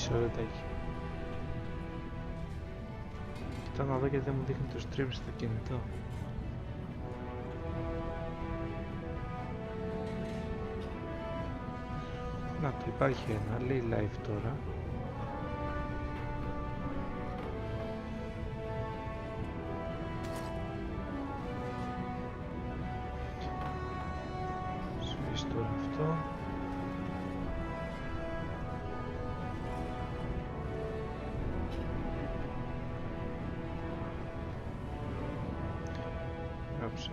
μισό λεπτάκι. Κοιτάω να δω γιατί δεν μου δείχνει το stream στο κινητό. Να το υπάρχει ένα, λέει live τώρα. Σβήσει τώρα αυτό. Γράψε.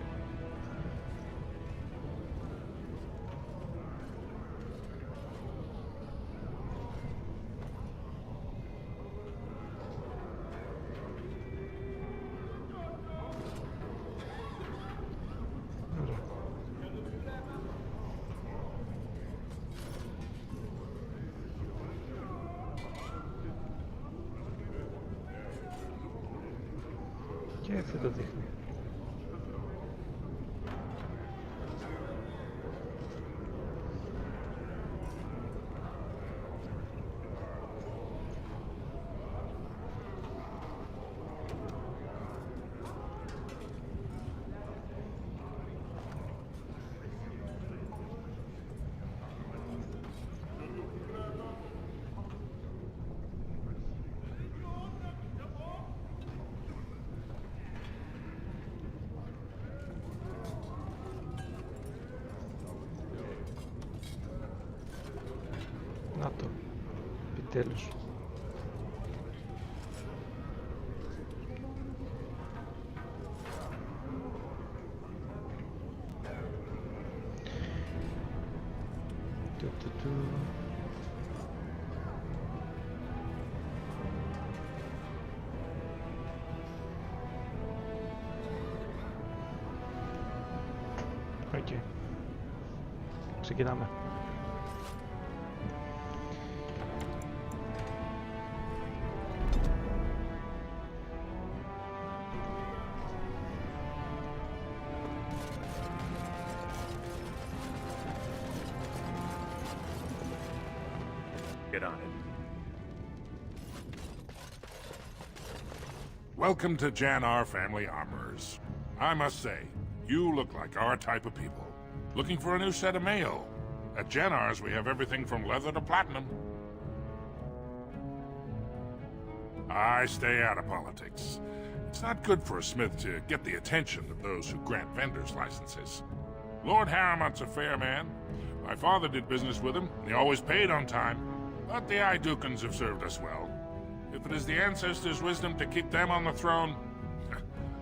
Και δεν το δείχνει. Να το, επιτέλους. Οκ. Ξεκινάμε. Get on it. Welcome to Jan-R Family Armorers. I must say, you look like our type of people. Looking for a new set of mail. At Jan-R's, we have everything from leather to platinum. I stay out of politics. It's not good for a smith to get the attention of those who grant vendors licenses. Lord Harriman's a fair man. My father did business with him, and he always paid on time. But the Idukans have served us well. If it is the ancestors' wisdom to keep them on the throne,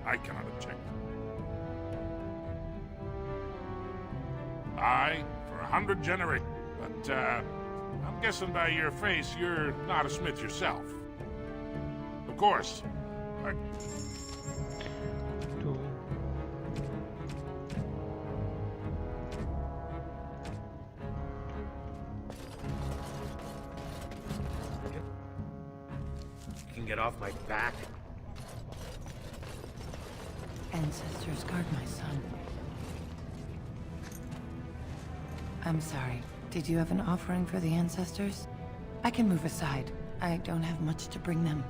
I cannot object. Aye, for 100 generations. But, I'm guessing by your face, you're not a smith yourself. Of course. You can get off my back. Ancestors guard my son. I'm sorry. Did you have an offering for the ancestors? I can move aside. I don't have much to bring them.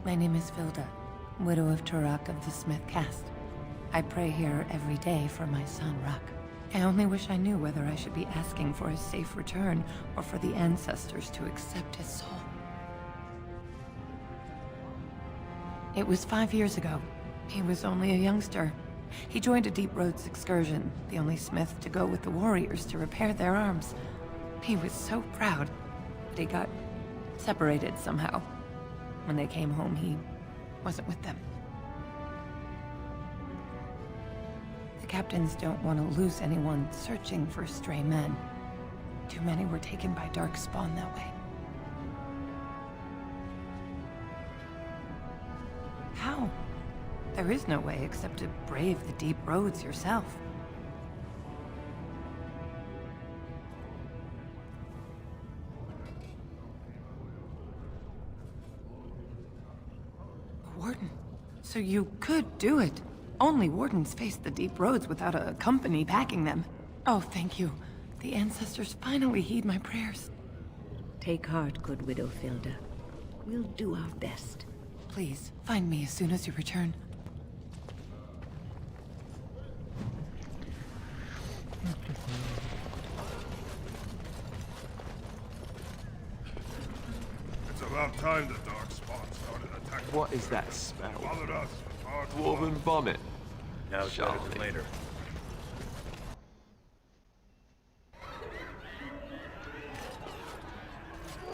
My name is Vilda, widow of Turak of the Smith caste. I pray here every day for my son, Rak. I only wish I knew whether I should be asking for his safe return or for the ancestors to accept his soul. It was 5 years ago. He was only a youngster. He joined a Deep Roads excursion, the only smith to go with the warriors to repair their arms. He was so proud, but he got separated somehow. When they came home, he wasn't with them. The captains don't want to lose anyone searching for stray men. Too many were taken by Darkspawn that way. How? There is no way except to brave the deep roads yourself. A warden. So you could do it. Only wardens face the deep roads without a company backing them. Oh, thank you. The ancestors finally heed my prayers. Take heart, good Widow Filda. We'll do our best. Please, find me as soon as you return. It's about time the Darkspawn started attacking. What is that smell? Bothered us for far too Dwarven long. vomit. Now it's better than Charming. later.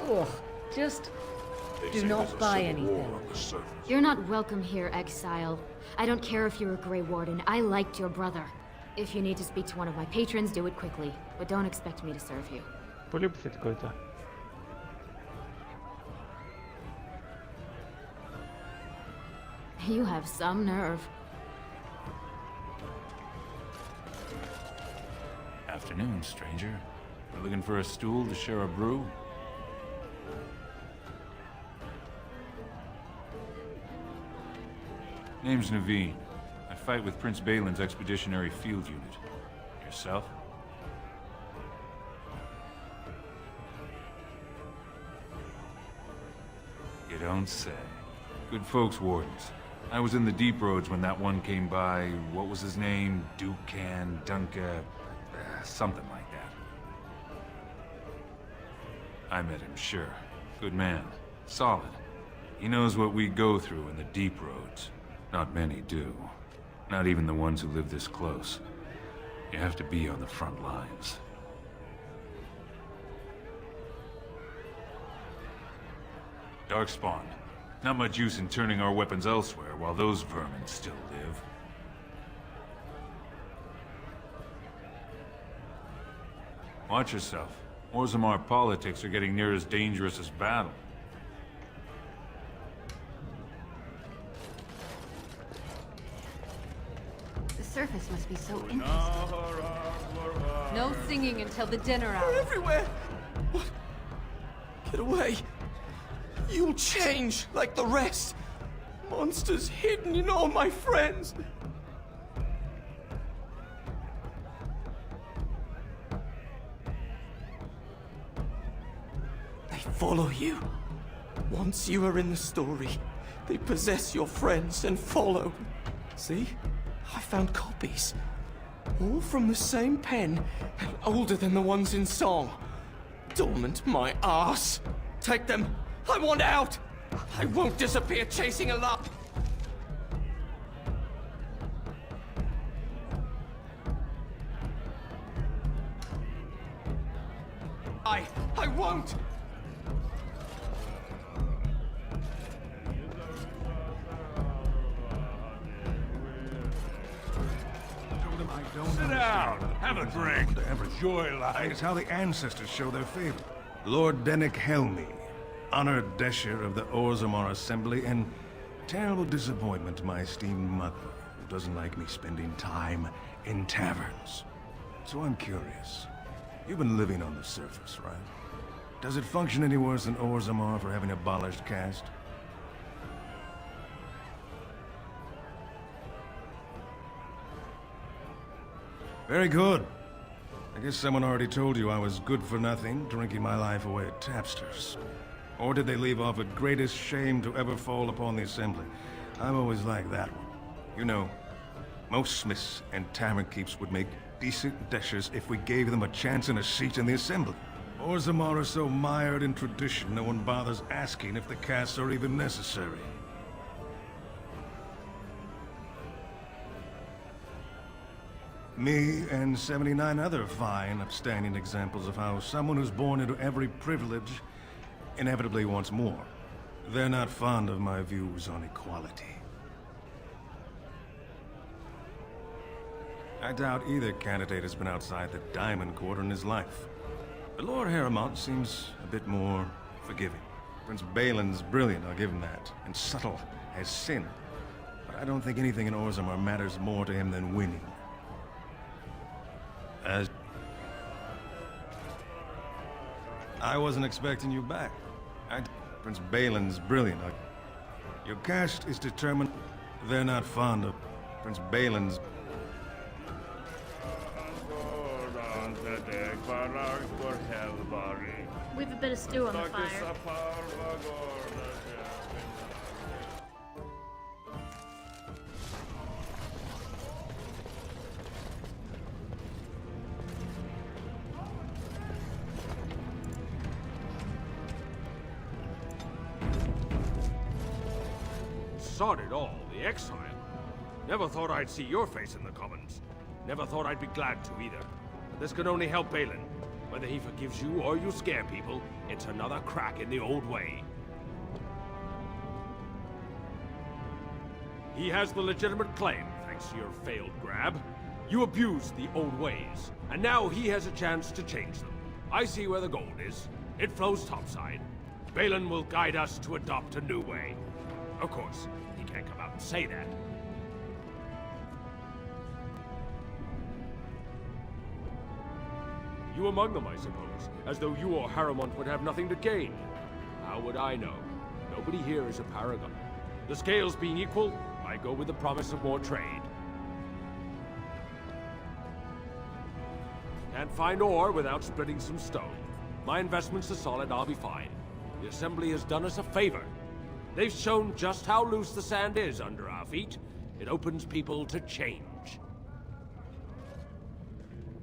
Ugh, just They do say not there's a buy civil anything. war on the surface. You're not welcome here, exile. I don't care if you're a Grey Warden. I liked your brother. If you need to speak to one of my patrons, do it quickly. But don't expect me to serve you. Полюбите какой-то. You have some nerve. Afternoon, stranger. We're looking for a stool to share a brew? Name's Naveen. I fight with Prince Balin's Expeditionary Field Unit. Yourself? You don't say. Good folks, Wardens. I was in the deep roads when that one came by. What was his name? Dukan, Dunka, something like that. I met him, sure. Good man. Solid. He knows what we go through in the deep roads. Not many do. Not even the ones who live this close. You have to be on the front lines. Darkspawn. Not much use in turning our weapons elsewhere while those vermin still live. Watch yourself. Orzammar politics are getting near as dangerous as battle. The surface must be so interesting. No singing until the dinner hour. Everywhere! What? Get away! You'll change like the rest! Monsters hidden in all my friends! They follow you. Once you are in the story, they possess your friends and follow. See? I found copies. All from the same pen, and older than the ones in song. Dormant my ass. Take them. I want out. I won't disappear chasing a lark. I won't. Sit down. Have a drink. Joy lies. It's how the ancestors show their favor. Lord Dennick Helmi, honored Desher of the Orzammar Assembly, and terrible disappointment to my esteemed mother, who doesn't like me spending time in taverns. So I'm curious. You've been living on the surface, right? Does it function any worse than Orzammar for having abolished caste? Very good. I guess someone already told you I was good for nothing, drinking my life away at tapsters. Or did they leave off at greatest shame to ever fall upon the Assembly? I've always liked that one. You know, most smiths and tavern keeps would make decent deshers if we gave them a chance and a seat in the Assembly. Orzammar are so mired in tradition, no one bothers asking if the castes are even necessary. Me and 79 other fine, upstanding examples of how someone who's born into every privilege inevitably wants more. They're not fond of my views on equality. I doubt either candidate has been outside the Diamond Quarter in his life. But Lord Harrowmont seems a bit more forgiving. Prince Balin's brilliant, I'll give him that, and subtle as sin. But I don't think anything in Orzammar matters more to him than winning. I wasn't expecting you back. Prince Balin's brilliant. Your caste is determined. They're not fond of Prince Balin's. We have a bit of stew on the fire. Sod it all, the exile. Never thought I'd see your face in the Commons. Never thought I'd be glad to either. But this can only help Balin. Whether he forgives you or you scare people, it's another crack in the old way. He has the legitimate claim, thanks to your failed grab. You abused the old ways, and now he has a chance to change them. I see where the gold is. It flows topside. Balin will guide us to adopt a new way. Of course, he can't come out and say that. You among them, I suppose, as though you or Harrowmont would have nothing to gain. How would I know? Nobody here is a paragon. The scales being equal, I go with the promise of more trade. Can't find ore without splitting some stone. My investments are solid, I'll be fine. The Assembly has done us a favor. They've shown just how loose the sand is under our feet. It opens people to change.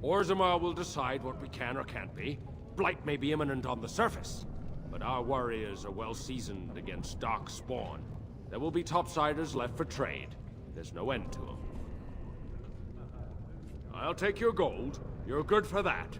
Orzammar will decide what we can or can't be. Blight may be imminent on the surface, but our warriors are well seasoned against dark spawn. There will be topsiders left for trade. There's no end to them. I'll take your gold. You're good for that.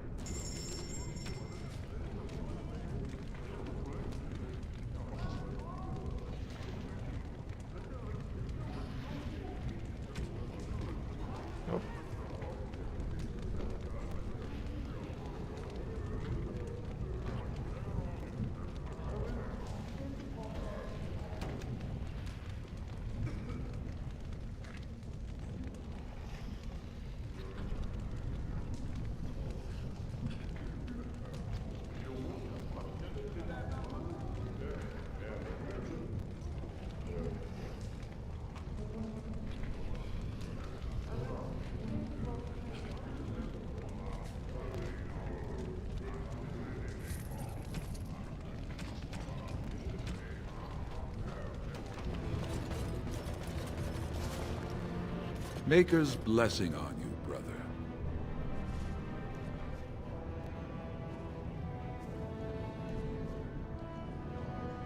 Maker's blessing on you, brother.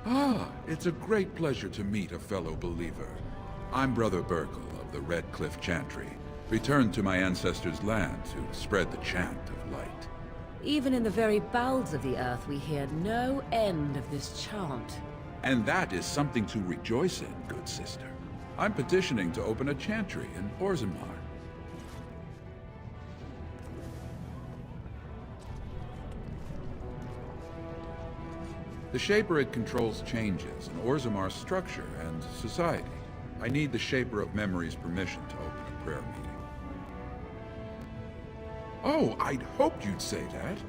Ah, it's a great pleasure to meet a fellow believer. I'm Brother Burkle of the Red Cliff Chantry, returned to my ancestors' land to spread the chant of light. Even in the very bowels of the earth, we hear no end of this chant. And that is something to rejoice in, good sister. I'm petitioning to open a chantry in Orzammar. The Shaper controls changes in Orzammar's structure and society. I need the Shaper of Memory's permission to open a prayer meeting. Oh, I'd hoped you'd say that.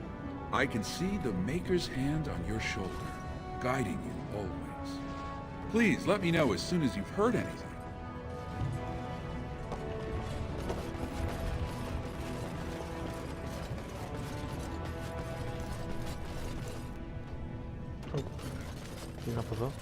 I can see the Maker's hand on your shoulder, guiding you always. Please let me know as soon as you've heard anything. Είναι από εδώ.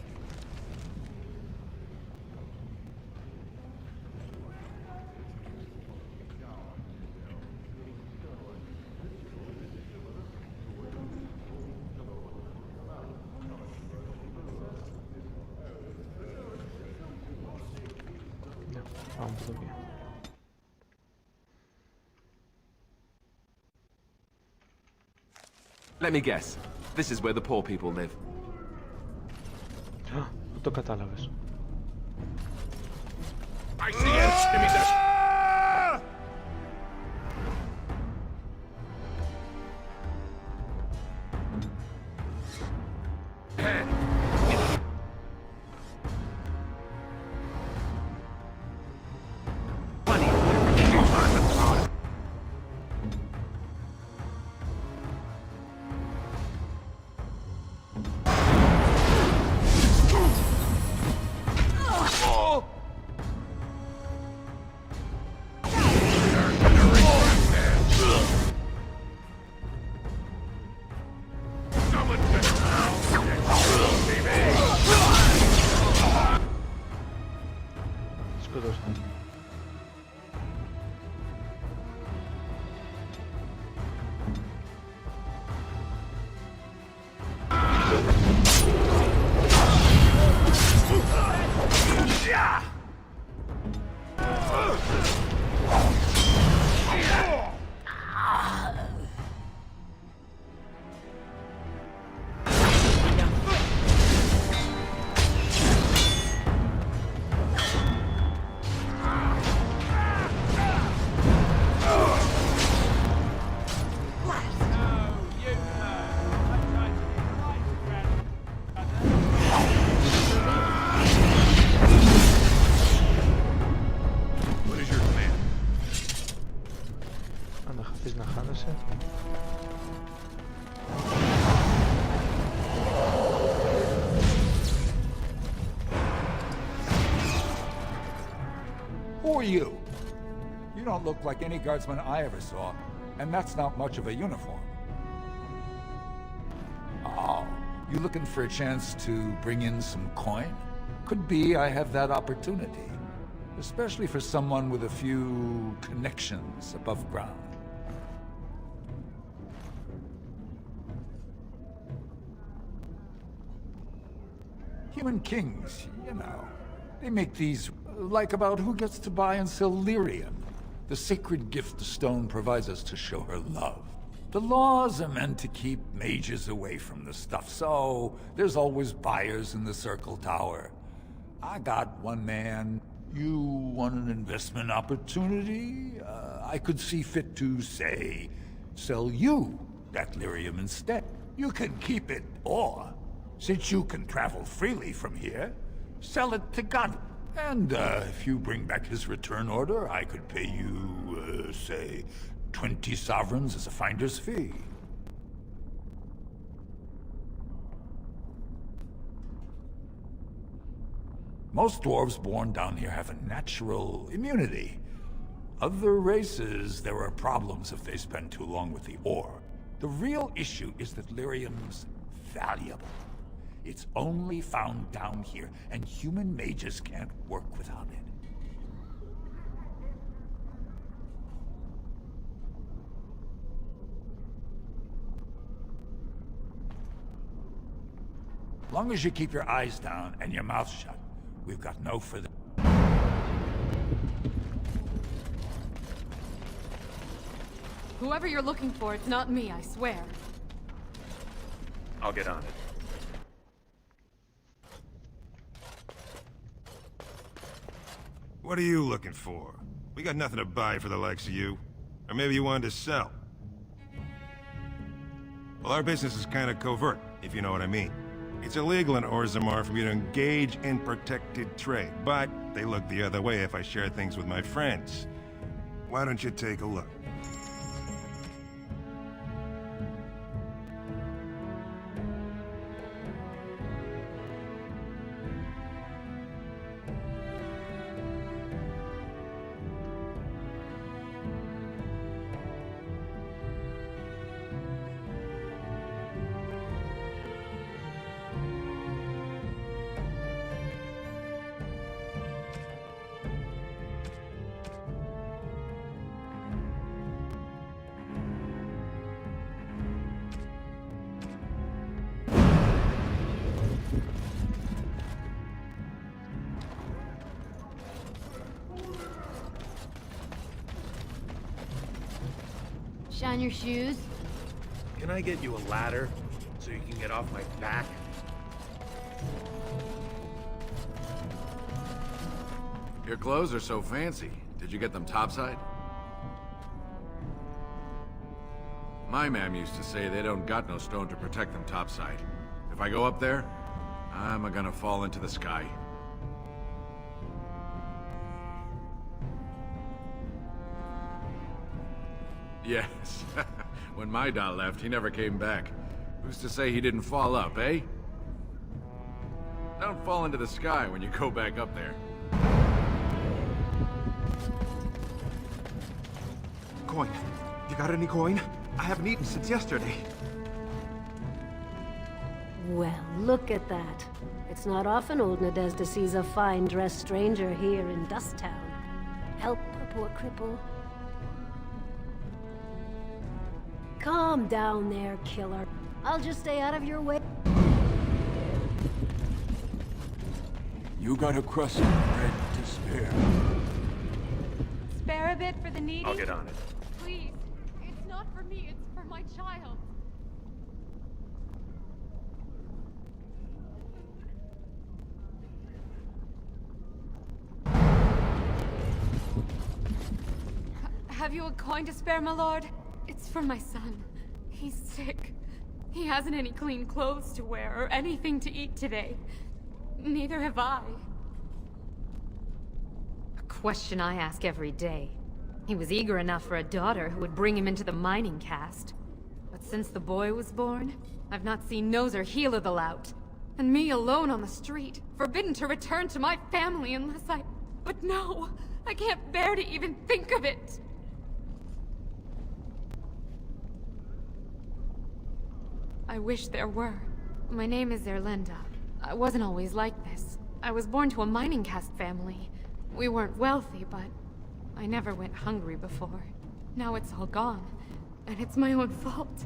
Ναι, πάμε από εδώ πια. Let me guess. This is where the poor people live. Πού το κατάλαβες? I see it! Give me that! Πες να χάνεσαι. Who are you? You don't look like any guardsman I ever saw, and that's not much of a uniform. Oh, you looking for a chance to bring in some coin? Could be I have that opportunity, especially for someone with a few connections above ground. Human kings, you know, they make these, like about who gets to buy and sell lyrium, the sacred gift the stone provides us to show her love. The laws are meant to keep mages away from the stuff, so there's always buyers in the Circle Tower. I got one man. You want an investment opportunity? I could see fit to, say, sell you that lyrium instead. You can keep it, or, since you can travel freely from here, sell it to God. And if you bring back his return order, I could pay you, say, 20 sovereigns as a finder's fee. Most dwarves born down here have a natural immunity. Other races, there are problems if they spend too long with the ore. The real issue is that lyrium's valuable. It's only found down here, and human mages can't work without it. Long as you keep your eyes down and your mouth shut, we've got no further... Whoever you're looking for, it's not me, I swear. I'll get on it. What are you looking for? We got nothing to buy for the likes of you. Or maybe you wanted to sell. Well, our business is kind of covert, if you know what I mean. It's illegal in Orzammar for me to engage in protected trade, but they look the other way if I share things with my friends. Why don't you take a look? Shine your shoes. Can I get you a ladder so you can get off my back? Your clothes are so fancy. Did you get them topside? My ma'am used to say they don't got no stone to protect them topside. If I go up there, I'm gonna fall into the sky. Yes. When my dad left, he never came back. Who's to say he didn't fall up, eh? Don't fall into the sky when you go back up there. Coin. You got any coin? I haven't eaten since yesterday. Well, look at that. It's not often old Nadezhda sees a fine-dressed stranger here in Dust Town. Help a poor cripple. Calm down there, killer. I'll just stay out of your way. You got a crust of bread to spare. Spare a bit for the needy? I'll get on it. Please. It's not for me, it's for my child. Have you a coin to spare, my lord? It's for my son. He's sick. He hasn't any clean clothes to wear or anything to eat today. Neither have I. A question I ask every day. He was eager enough for a daughter who would bring him into the mining caste. But since the boy was born, I've not seen nose or heel of the lout. And me alone on the street, forbidden to return to my family unless I... But no! I can't bear to even think of it! I wish there were. My name is Erlinda. I wasn't always like this. I was born to a mining caste family. We weren't wealthy, but I never went hungry before. Now it's all gone, and it's my own fault.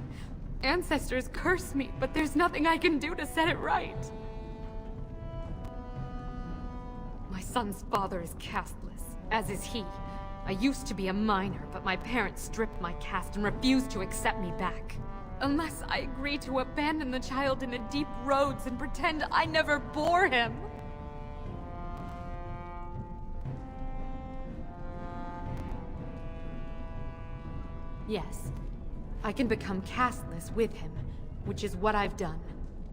Ancestors curse me, but there's nothing I can do to set it right. My son's father is casteless, as is he. I used to be a miner, but my parents stripped my caste and refused to accept me back. Unless I agree to abandon the child in the deep roads and pretend I never bore him. Yes, I can become casteless with him, which is what I've done.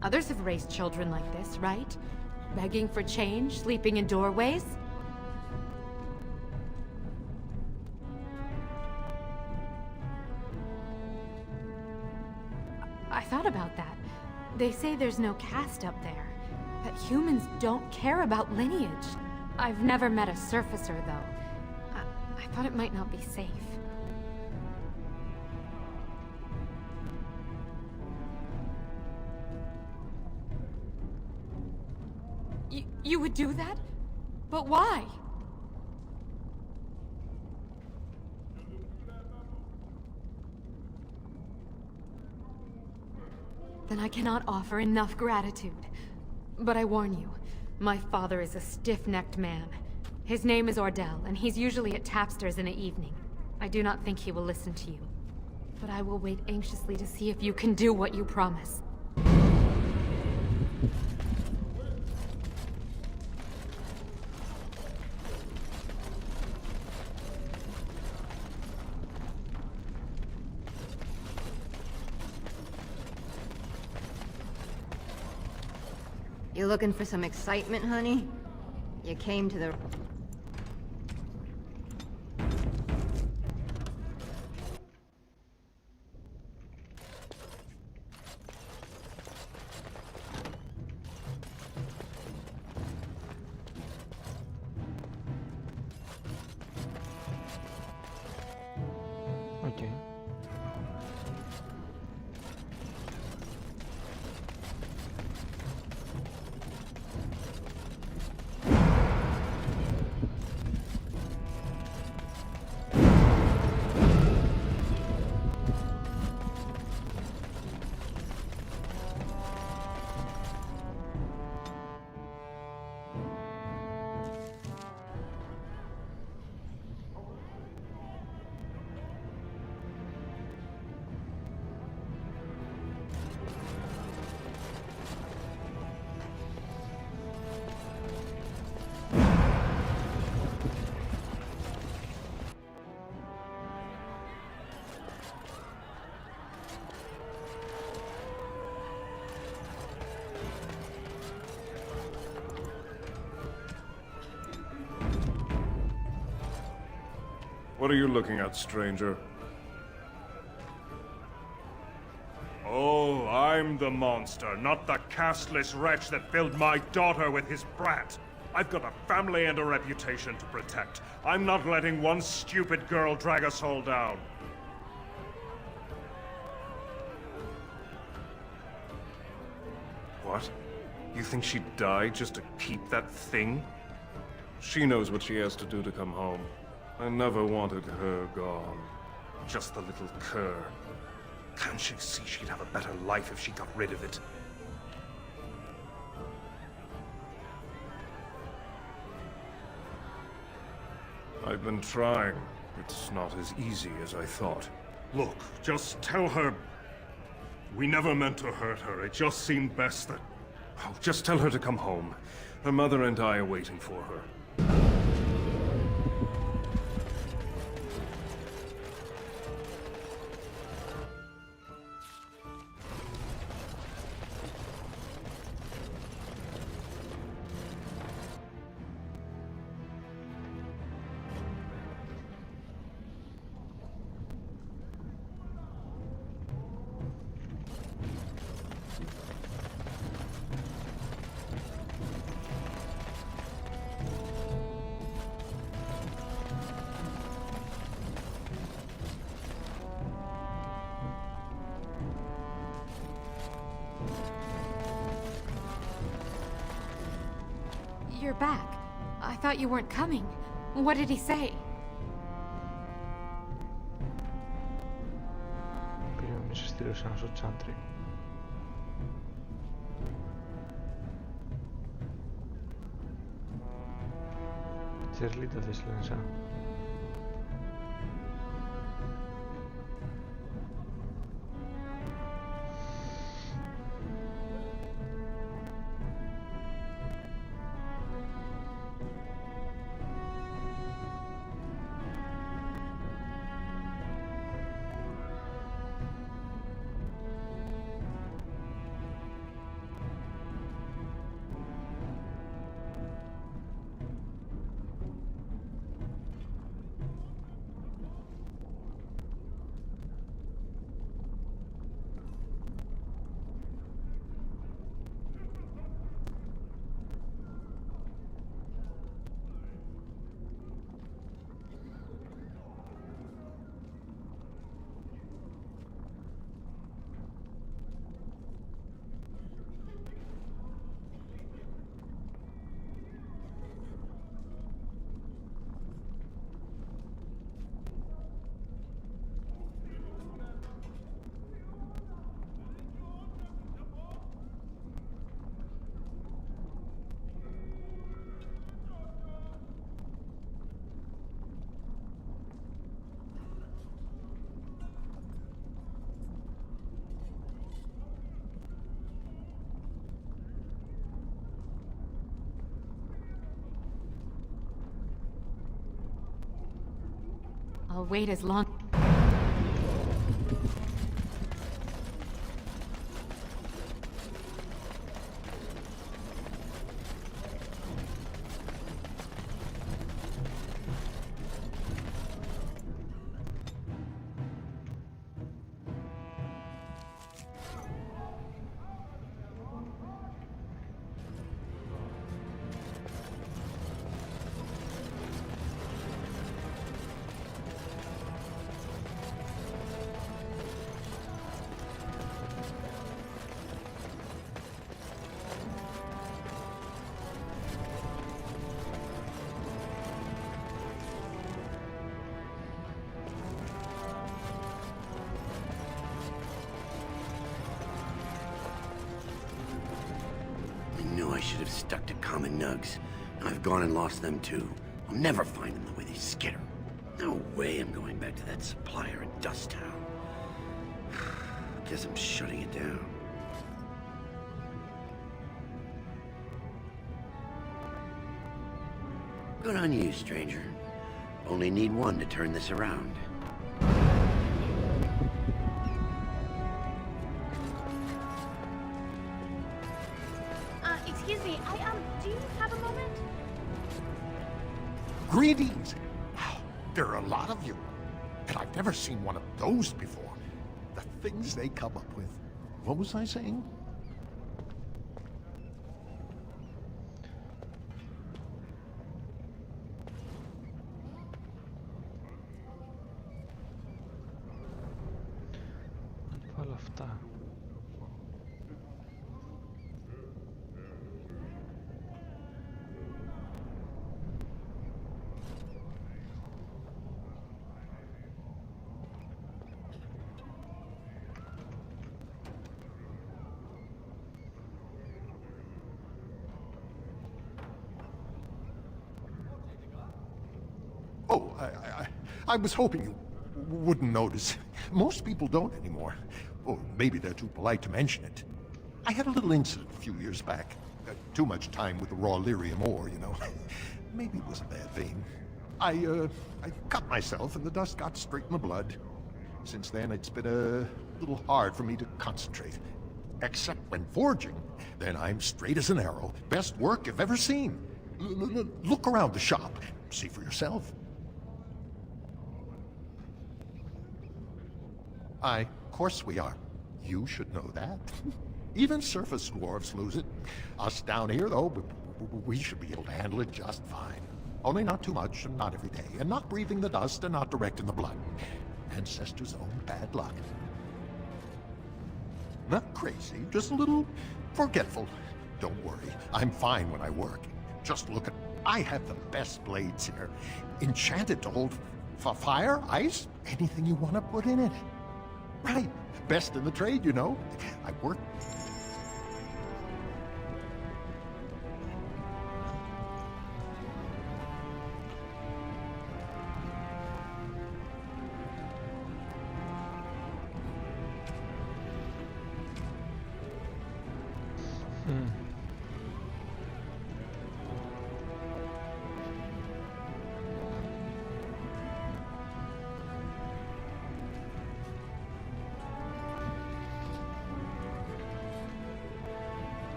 Others have raised children like this, right? Begging for change, sleeping in doorways? I thought about that. They say there's no caste up there, that humans don't care about lineage. I've never met a surfacer, though. I thought it might not be safe. You would do that? But why? Then I cannot offer enough gratitude. But I warn you, my father is a stiff-necked man. His name is Ordell, and he's usually at Tapster's in the evening. I do not think he will listen to you. But I will wait anxiously to see if you can do what you promise. You looking for some excitement, honey? You came to the... Okay. What are you looking at, stranger? Oh, I'm the monster, not the casteless wretch that filled my daughter with his brat. I've got a family and a reputation to protect. I'm not letting one stupid girl drag us all down. What? You think she'd die just to keep that thing? She knows what she has to do to come home. I never wanted her gone. Just the little cur. Can't she see she'd have a better life if she got rid of it? I've been trying. It's not as easy as I thought. Look, just tell her... We never meant to hurt her. It just seemed best that... Oh, just tell her to come home. Her mother and I are waiting for her. you're back. I thought you weren't coming. What did he say? Πήγαμε εμείς στήρωση να στο τσάντρι. Τσερλίτα θες λένε σαν. I'll wait as long. I should have stuck to common nugs. I've gone and lost them too. I'll never find them the way they skitter. No way I'm going back to that supplier in Dust Town. Guess I'm shutting it down. Good on you, stranger. Only need one to turn this around. Excuse me, do you have a moment? Greetings! Wow, there are a lot of you. And I've never seen one of those before. The things they come up with. What was I saying? Όλα αυτά. Oh, I was hoping you wouldn't notice. Most people don't anymore. Or maybe they're too polite to mention it. I had a little incident a few years back. Too much time with the raw lyrium ore, you know. Maybe it was a bad vein. I cut myself and the dust got straight in the blood. Since then, it's been a little hard for me to concentrate. Except when forging, then I'm straight as an arrow. Best work you've ever seen. Look around the shop. See for yourself. Of course we are. You should know that. Even surface dwarves lose it. Us down here, though, we should be able to handle it just fine. Only not too much, and not every day, and not breathing the dust, and not directing the blood. Ancestors' own bad luck. Not crazy, just a little forgetful. Don't worry, I'm fine when I work. Just look at... I have the best blades here. Enchanted to hold fire, ice, anything you want to put in it. Right. Best in the trade, you know. I work...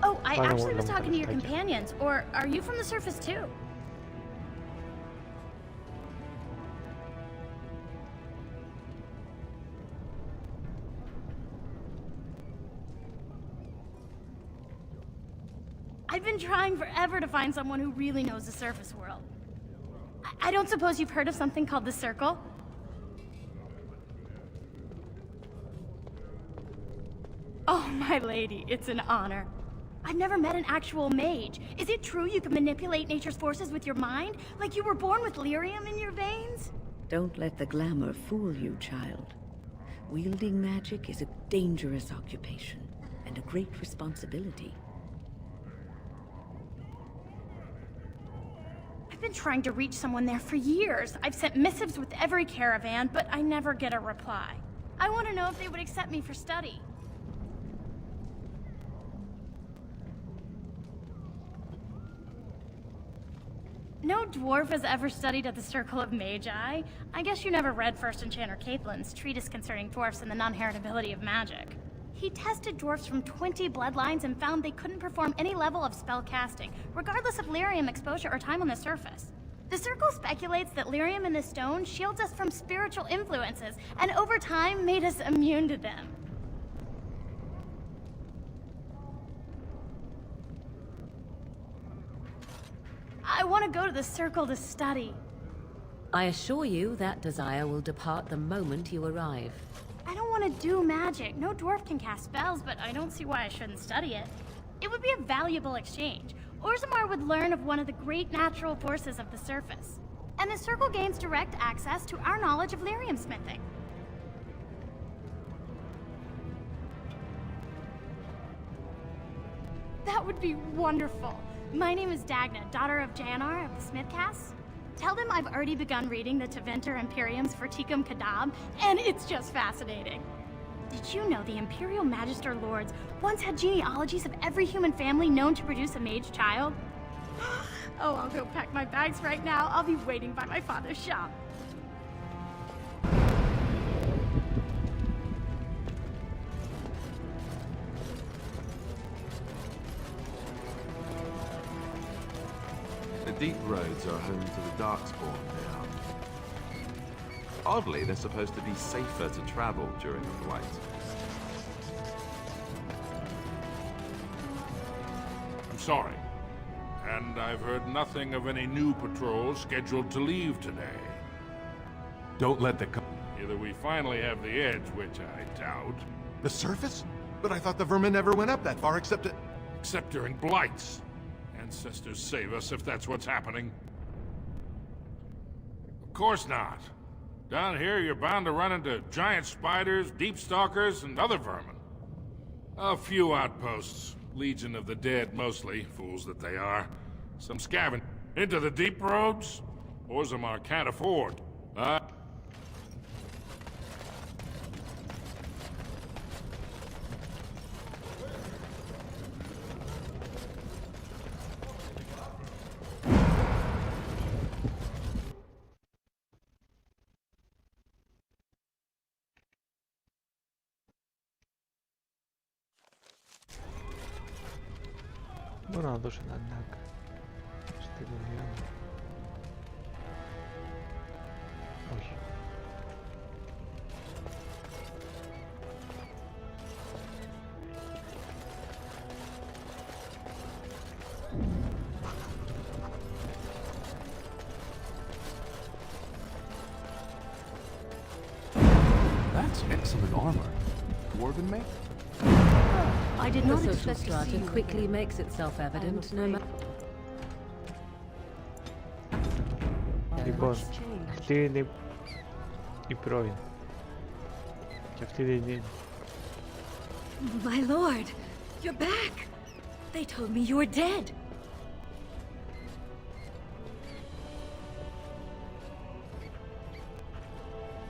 Oh, I actually was talking to your companions, or are you from the surface too? I've been trying forever to find someone who really knows the surface world. I don't suppose you've heard of something called the Circle? Oh, my lady, it's an honor. I've never met an actual mage. Is it true you can manipulate nature's forces with your mind? Like you were born with lyrium in your veins? Don't let the glamour fool you, child. Wielding magic is a dangerous occupation, and a great responsibility. I've been trying to reach someone there for years. I've sent missives with every caravan, but I never get a reply. I want to know if they would accept me for study. No dwarf has ever studied at the Circle of Magi. I guess you never read First Enchanter Caitlin's treatise concerning dwarfs and the non-heritability of magic. He tested dwarfs from 20 bloodlines and found they couldn't perform any level of spell casting, regardless of lyrium exposure or time on the surface. The Circle speculates that lyrium in the stone shields us from spiritual influences, and over time made us immune to them. I want to go to the Circle to study. I assure you that desire will depart the moment you arrive. I don't want to do magic. No dwarf can cast spells, but I don't see why I shouldn't study it. It would be a valuable exchange. Orzammar would learn of one of the great natural forces of the surface. And the Circle gains direct access to our knowledge of lyrium smithing. That would be wonderful. My name is Dagna, daughter of Janar of the Smithcasts. Tell them I've already begun reading the Tevinter Imperiums for Tikum Kadab, and it's just fascinating. Did you know the Imperial Magister Lords once had genealogies of every human family known to produce a mage child? Oh, I'll go pack my bags right now. I'll be waiting by my father's shop. The deep roads are home to the Darkspawn now. Oddly, they're supposed to be safer to travel during a flight. I'm sorry. And I've heard nothing of any new patrols scheduled to leave today. Don't let the... Either we finally have the edge, which I doubt. The surface? But I thought the vermin never went up that far except during blights. Ancestors save us if that's what's happening. Of course not. Down here, you're bound to run into giant spiders, deep stalkers, and other vermin. A few outposts. Legion of the Dead, mostly. Fools that they are. Some scavenging. Into the deep roads? Orzammar can't afford. Bueno, dos en Anak. Estoy olvidando. Uy. porcelain armor. Dwarven make? I did The not social expect to see strata you quickly again. makes itself evident, no matter. Λοιπόν, αυτή είναι η πρώην. Και αυτή δεν είναι. My lord, you're back. They told me you were dead.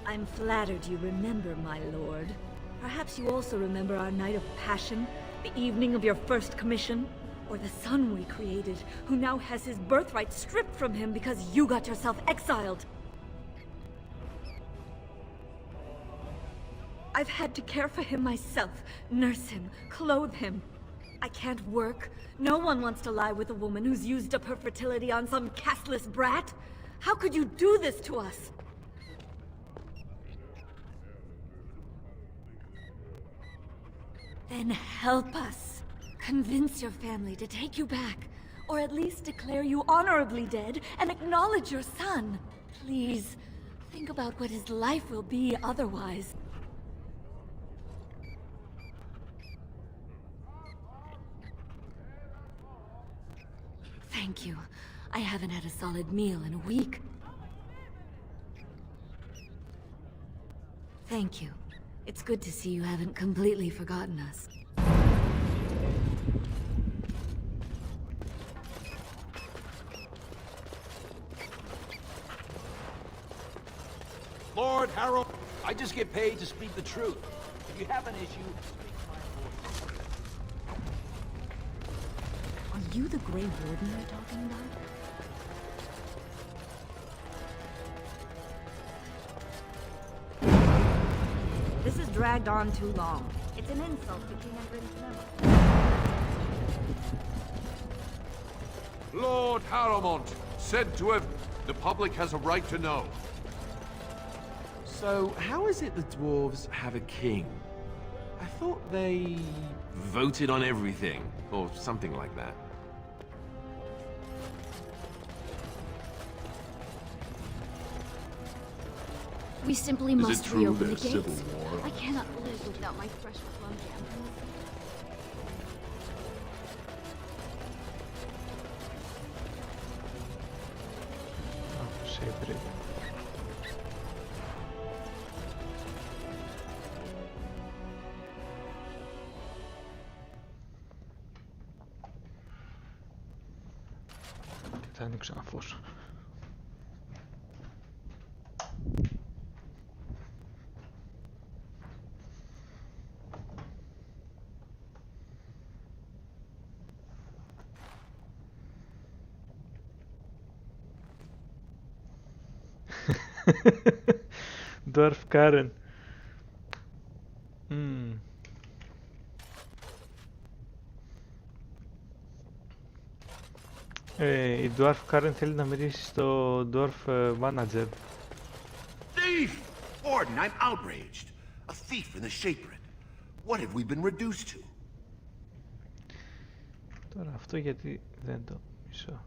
I'm flattered you remember, my lord. Perhaps you also remember our night of passion, the evening of your first commission, or the son we created, who now has his birthright stripped from him because you got yourself exiled. I've had to care for him myself, nurse him, clothe him. I can't work. No one wants to lie with a woman who's used up her fertility on some castless brat. How could you do this to us? Then help us. Convince your family to take you back, or at least declare you honorably dead and acknowledge your son. Please, think about what his life will be otherwise. Thank you. I haven't had a solid meal in a week. Thank you. It's good to see you haven't completely forgotten us. Lord Harold, I just get paid to speak the truth. If you have an issue, Are you the Grey Warden they're talking about? This has dragged on too long. It's an insult to King Edward's memory. Lord Haramont, said to have... The public has a right to know. So, how is it the dwarves have a king? I thought they voted on everything, or something like that. We simply Is it must true reopen the there's civil gates. war? I cannot live without my fresh plum jam. Sempre. Θα ανοίξω ένα φως. Dwarf Karen. Η Dwarf Karen θέλει να μιλήσει στο Dwarf Manager. Thief! Warden, I'm outraged. A thief in the Shapered. What have we been reduced to? Τώρα αυτό γιατί δεν το μισώ.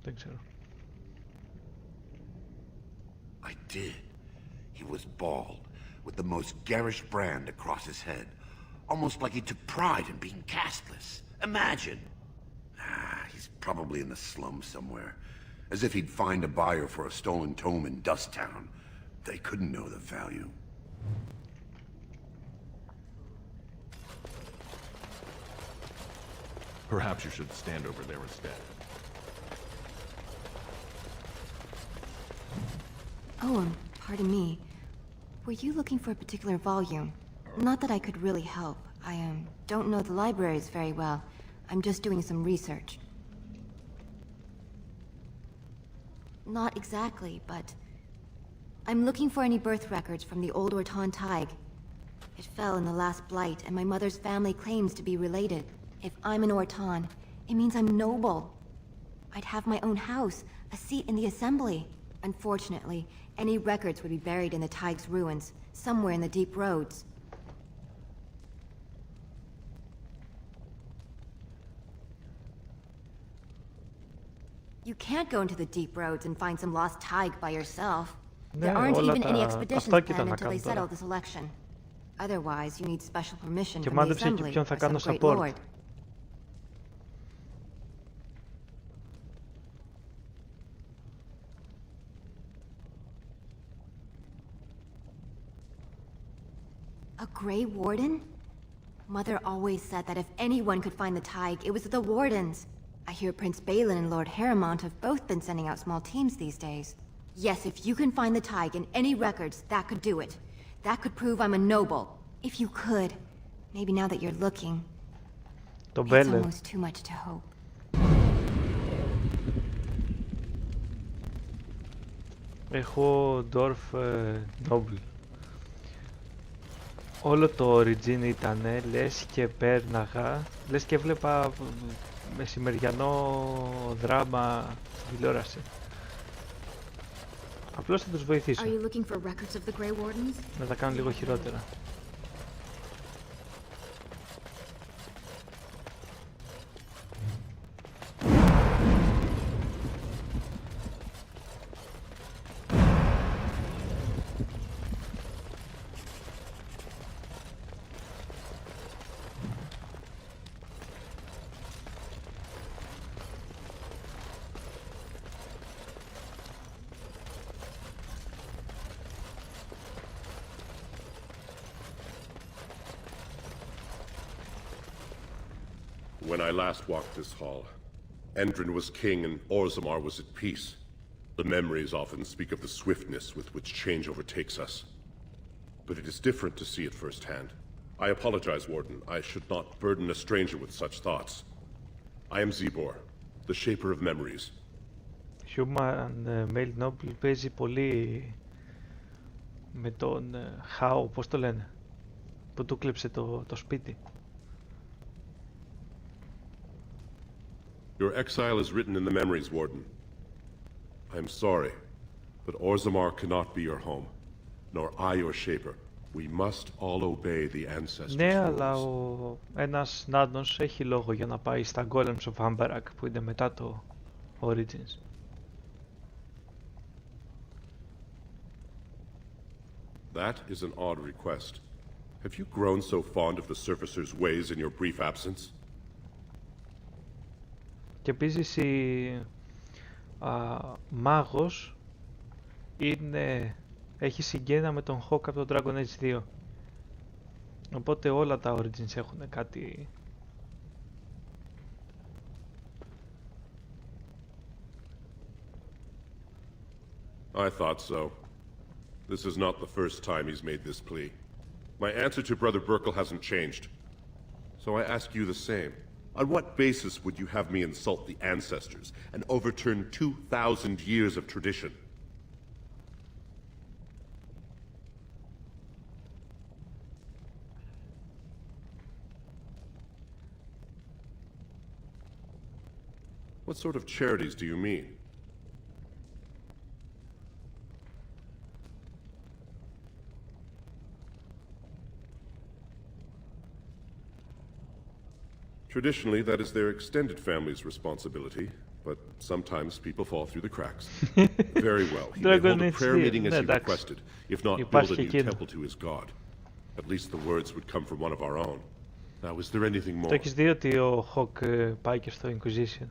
Δεν ξέρω. I did. He was bald, with the most garish brand across his head. Almost like he took pride in being castless. Imagine! He's probably in the slums somewhere. As if he'd find a buyer for a stolen tome in Dust Town. They couldn't know the value. Perhaps you should stand over there instead. Oh, pardon me. Were you looking for a particular volume? Not that I could really help. I don't know the libraries very well. I'm just doing some research. Not exactly, but... I'm looking for any birth records from the old Orton Tig. It fell in the last blight, and my mother's family claims to be related. If I'm an Orton, it means I'm noble. I'd have my own house, a seat in the assembly. Unfortunately, any records would be buried in the Tig's ruins, somewhere in the deep roads. can't go into the deep roads and find some lost Tig by yourself. Ναι, There aren't όλα even any τα... expeditions αυτά κοίτα planned να until they κάνω settle τώρα. this election. Otherwise, you need special permission Και from the μάντεψε και assembly ποιον θα or some κάνω great support. lord. A Grey Warden? Mother always said that if anyone could find the Tig, it was the Wardens. I hear Prince Balin and Lord Harrimont have both been sending out small teams these days. Yes, if you can find the Tig in any records, that could do it. That could prove I'm a noble. If you could. Maybe now that you're looking. Το It's Balin. almost too much to hope. Έχω Dwarf Noble. Όλο το origin ήταν λες και πέρναγα, λες και έβλεπα μεσημεριανό δράμα στην τηλεόραση. Απλώς θα τους βοηθήσω. Are you looking for records of the Grey Wardens? Να τα κάνω λίγο χειρότερα. When I last walked this hall, Endrin was king and Orzammar was at peace. The memories often speak of the swiftness with which change overtakes us. But it is different to see it firsthand. I apologize, Warden. I should not burden a stranger with such thoughts. I am Zebor, the shaper of memories. Human Male Noble παίζει πολύ με τον Χάο, πώς το λένε, που του κλέψε το σπίτι. Your exile is written in the memories, Warden. I am sorry, but Orzammar cannot be your home, nor I your shaper. We must all obey the ancestors' Ναι, rules. αλλά ένας Νάνος έχει λόγο για να πάει στα Golems of Ambarak που είναι μετά το Origins. That is an odd request. Have you grown so fond of the Surfacer's ways in your brief absence? Και επίσης η μάγος έχει συγγένεια με τον Hawk από το Dragon Age 2. Οπότε όλα τα Origins έχουν κάτι... I thought so. This is not the first time he's made this plea. My answer to Brother Burkle hasn't changed. So I ask you the same. On what basis would you have me insult the ancestors and overturn 2,000 years of tradition? What sort of charities do you mean? Traditionally, that is their extended family's responsibility, but sometimes people fall through the cracks. Very well. He may hold a prayer meeting as he requested. If not, build a new temple to his god. At least the words would come from one of our own. Now, is there anything more? Το έχεις δει ότι ο Hawk πάει και στο Inquisition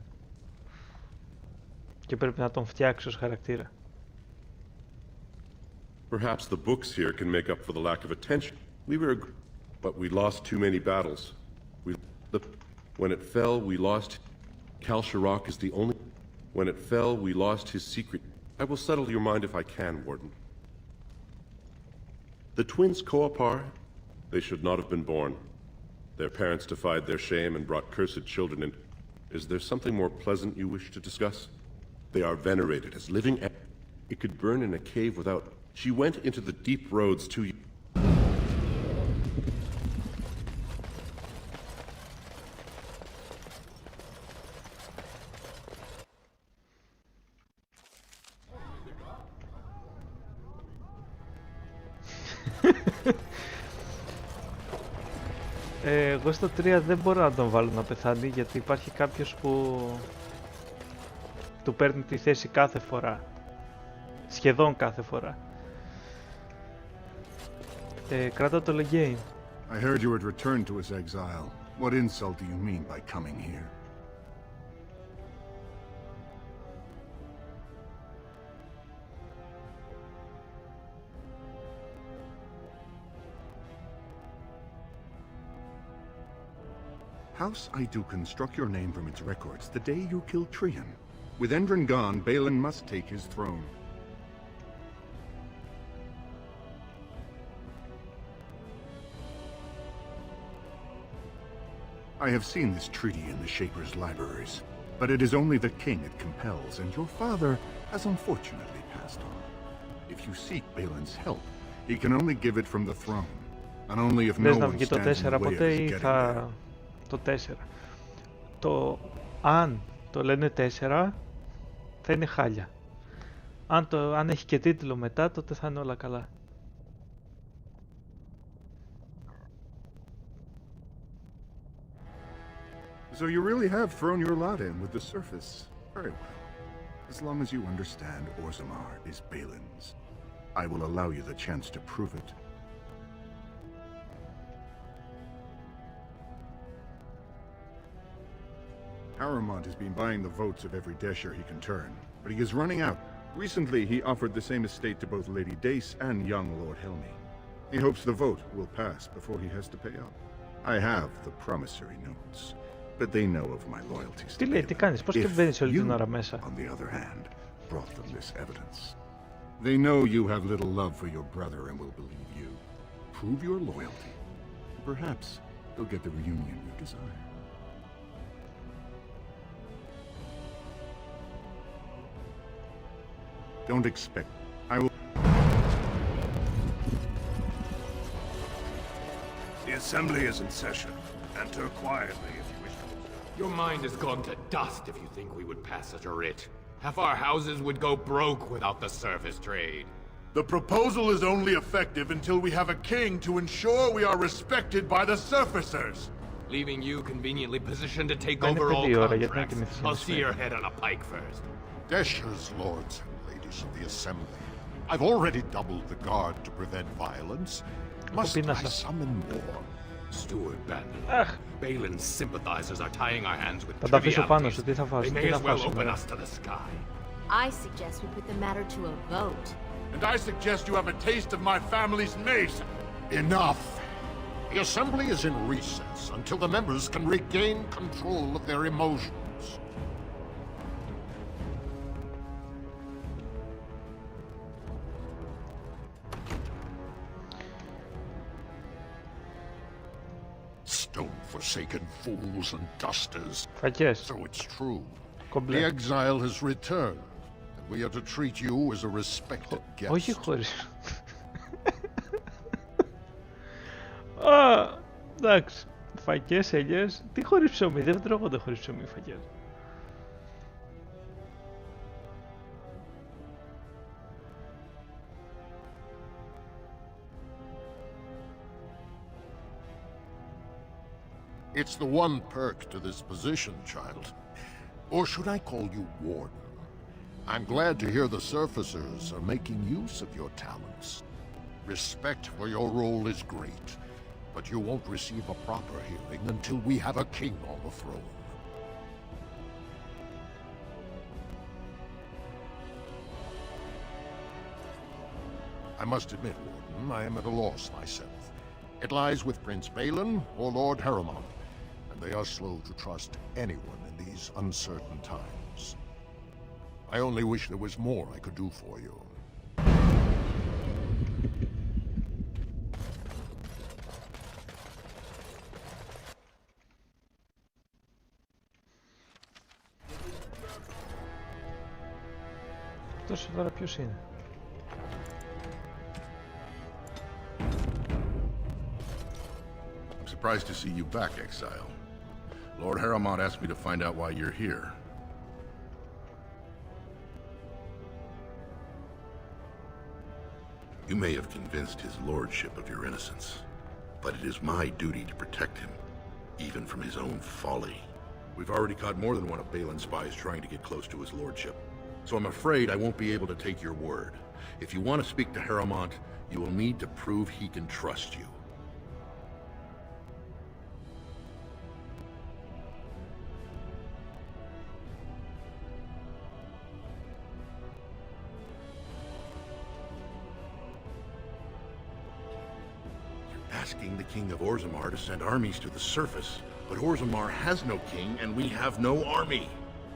και πρέπει να τον φτιάξει ως χαρακτήρα. Perhaps the books here can make up for the lack of attention. We were, but we lost too many battles. When it fell, we lost. Kal Shirak is the only. When it fell, we lost his secret. I will settle your mind if I can, Warden. The twins Koapar, they should not have been born. Their parents defied their shame and brought cursed children in. Is there something more pleasant you wish to discuss? They are venerated as living. It could burn in a cave without. She went into the deep roads to. Εγώ στο 3 δεν μπορώ να τον βάλω να πεθάνει γιατί υπάρχει κάποιος που του παίρνει τη θέση κάθε φορά. Σχεδόν κάθε φορά. Κράτα το Legain. I heard you had returned to his exile. What insult do you mean by coming here? House Aidukan struck your name from its records the day you killed Trian. With Endrin gone, Balin must take his throne. I have seen this treaty in the Shaper's libraries, but it is only the king it compels, and your father has unfortunately passed on. If you seek Balin's help, he can only give it from the throne, and only if no one stands in the way of his getting there. Το 4. Αν το λένε 4 θα είναι χάλια. Αν έχει και τίτλο μετά, τότε θα είναι όλα καλά. So you really have thrown your lot in with the surface. Very well. As long as you understand Orzammar is Balin's, I will allow you the chance to prove it. Harrowmont has been buying the votes of every Desher he can turn, but he is running out. Recently, he offered the same estate to both Lady Dace and young Lord Helmy. He hopes the vote will pass before he has to pay up. I have the promissory notes, but they know of my loyalties to Balin. If you, on the other hand, brought them this evidence, they know you have little love for your brother and will believe you. Prove your loyalty. Perhaps you'll get the reunion you desire. Don't expect. I will. The assembly is in session. Enter quietly if you wish to. Your mind has gone to dust if you think we would pass such a writ. Half our houses would go broke without the surface trade. The proposal is only effective until we have a king to ensure we are respected by the surfacers. Leaving you conveniently positioned to take over all contracts. I'll see your head on a pike first. Desher's lords and ladies of the assembly. I've already doubled the guard to prevent violence. Must I summon more? Steward Bandler. Balin's sympathizers are tying our hands with trivialities. They may as well open us to the sky. I suggest we put the matter to a vote. And I suggest you have a taste of my family's mace. Enough! The assembly is in recess until the members can regain control of their emotions. Stone-forsaken fools and dusters. So it's true. The exile has returned, and we are to treat you as a respected guest. Όχι χωρίς. Εντάξει. Φακές, ελιές. Τι χωρίς ψωμί. Δεν τρώγονται χωρίς ψωμί φακές. It's the one perk to this position, child. Or should I call you Warden? I'm glad to hear the surfacers are making use of your talents. Respect for your role is great, but you won't receive a proper hearing until we have a king on the throne. I must admit, Warden, I am at a loss myself. It lies with Prince Balin or Lord Harrowmont, and they are slow to trust anyone in these uncertain times. I only wish there was more I could do for you. Αυτός τώρα ποιος είναι? I'm surprised to see you back, Exile. Lord Harrowmont asked me to find out why you're here. You may have convinced his lordship of your innocence, but it is my duty to protect him, even from his own folly. We've already caught more than one of Balin's spies trying to get close to his lordship. So I'm afraid I won't be able to take your word. If you want to speak to Harrowmont, you will need to prove he can trust you. You're asking the King of Orzammar to send armies to the surface, but Orzammar has no king and we have no army.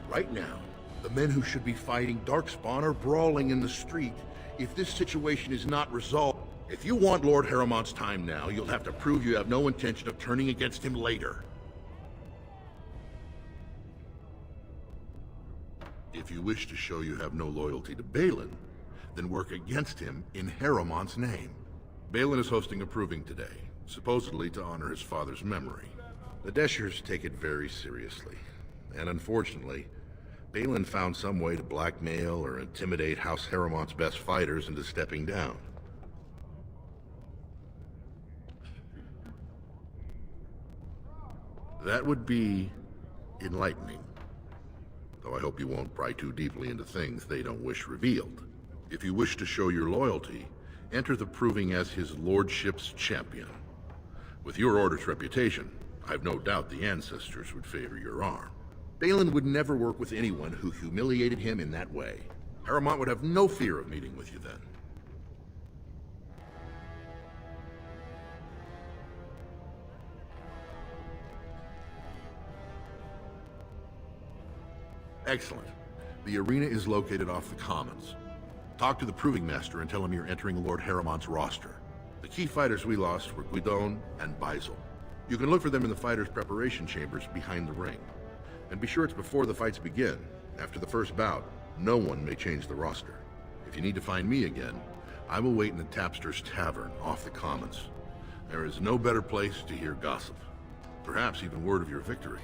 Right now, the men who should be fighting Darkspawn are brawling in the street. If this situation is not resolved, if you want Lord Harrowmont's time now, you'll have to prove you have no intention of turning against him later. If you wish to show you have no loyalty to Balin, then work against him in Harrowmont's name. Balin is hosting a proving today, supposedly to honor his father's memory. The Deshers take it very seriously, and unfortunately, Balin found some way to blackmail or intimidate House Harrowmont's best fighters into stepping down. That would be enlightening. Though I hope you won't pry too deeply into things they don't wish revealed. If you wish to show your loyalty, enter the proving as his lordship's champion. With your order's reputation, I've no doubt the ancestors would favor your arm. Balin would never work with anyone who humiliated him in that way. Harrowmont would have no fear of meeting with you then. Excellent. The arena is located off the Commons. Talk to the Proving Master and tell him you're entering Lord Harrowmont's roster. The key fighters we lost were Guidon and Baisel. You can look for them in the fighters' preparation chambers behind the ring. And be sure it's before the fights begin. After the first bout, no one may change the roster. If you need to find me again, I will wait in the Tapster's Tavern off the Commons. There is no better place to hear gossip. Perhaps even word of your victory.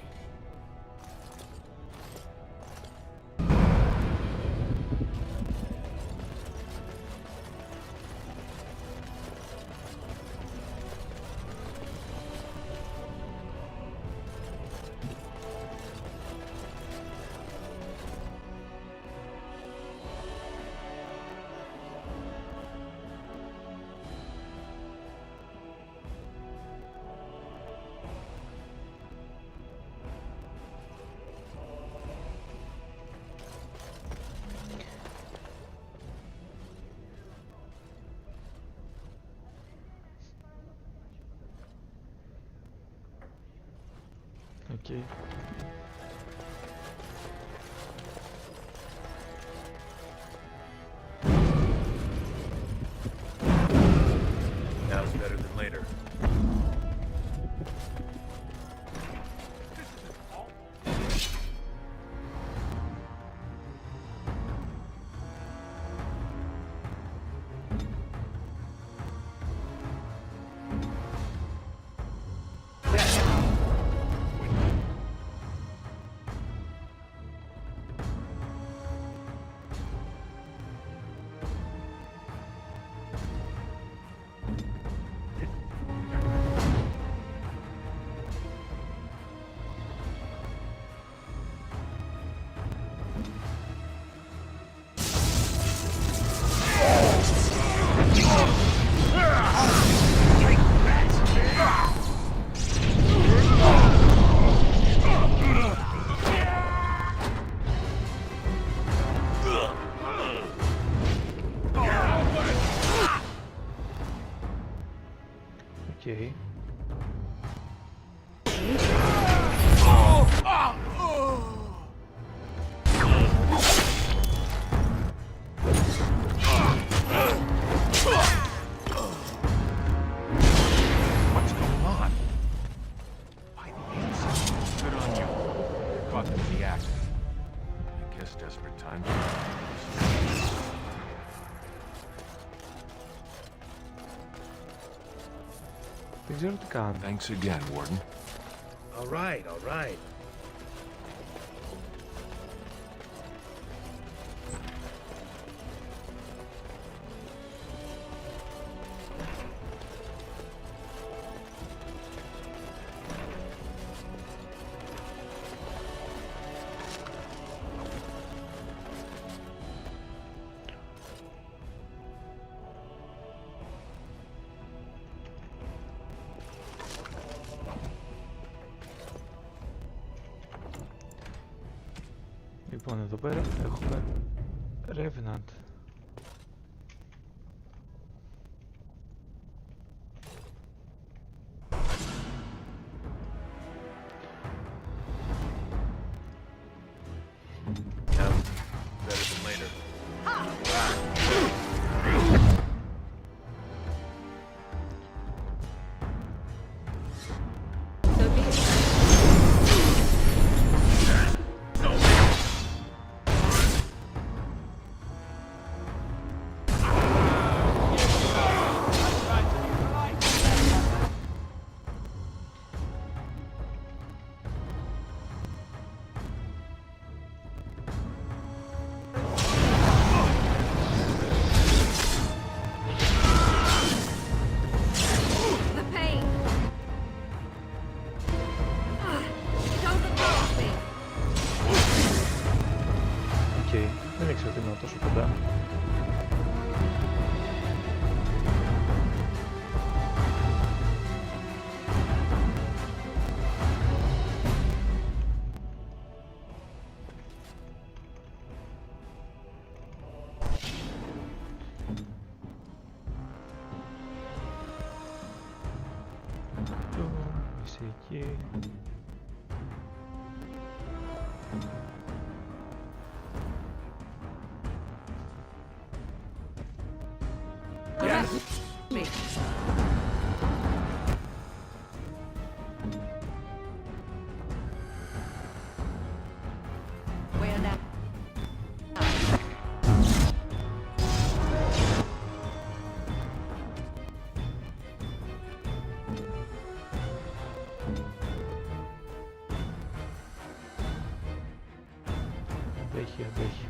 Okay. Now's better than later. Okay. What's going on? By the ancients, good on you. Caught them in the act. I guess desperate times. Δεν ξέρω τι κάνω. Thanks again, Warden. All right, all right. Λοιπόν, εδώ πέρα έχουμε Revenant. Δεν ήξερα ότι ήμουν τόσο κοντά. Είσαι εκεί. Αντέχει.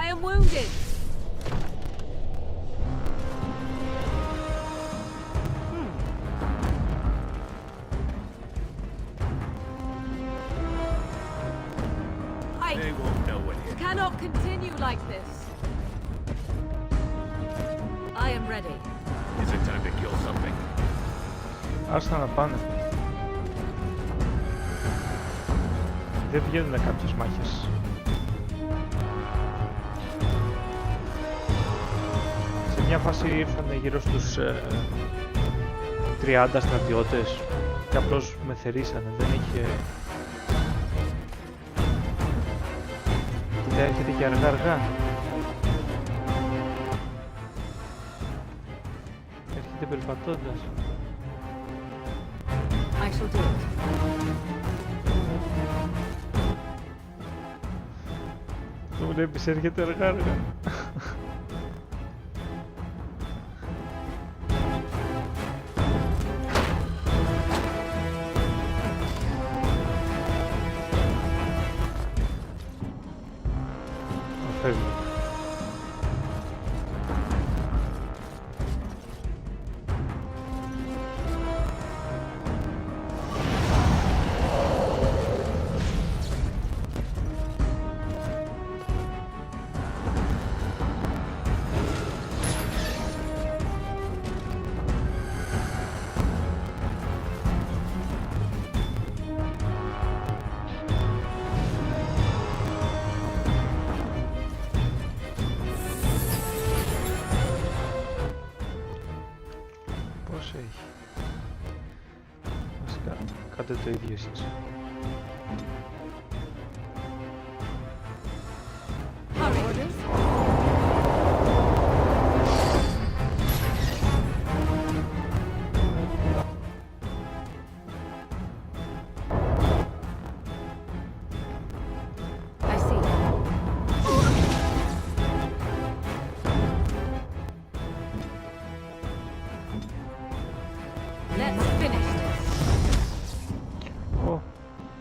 I am wounded. They won't know what hit. Cannot continue like this. I am ready. Is it time to kill something? Άστα να πάνε. Δεν βγαίνουν κάποιες μάχες. Σε μια φάση ήρθαν γύρω στους 30 στρατιώτες και απλώς με θερήσανε, δεν είχε... Κοίτα, έρχεται και αργά. Έρχεται περπατώντας. I shall do it. Το βλέπεις, έρχεται αργά. Κάντε το ίδιο εσείς.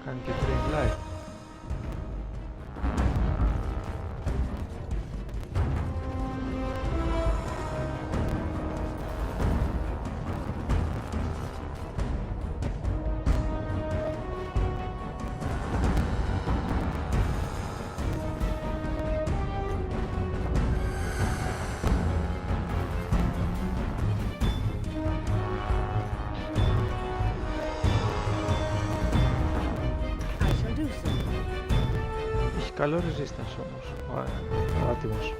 Κάνει και train light. Καλό resistance όμως, ο άτιμος.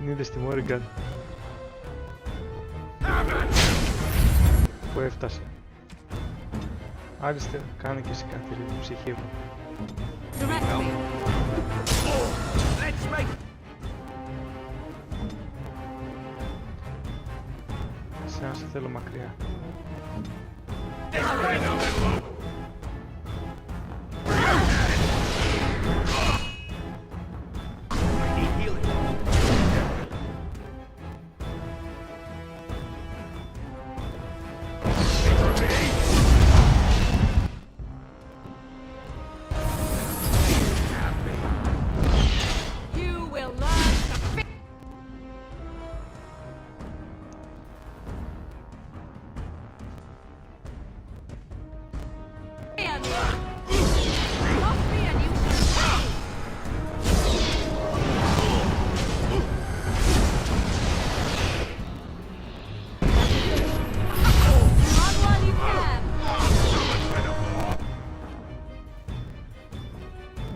Είδε στη Μόριγκαν που έφτασε. Άριστε, κάνε και εσύ κάτι ρε ψυχή μου. Εσένα σε θέλω μακριά.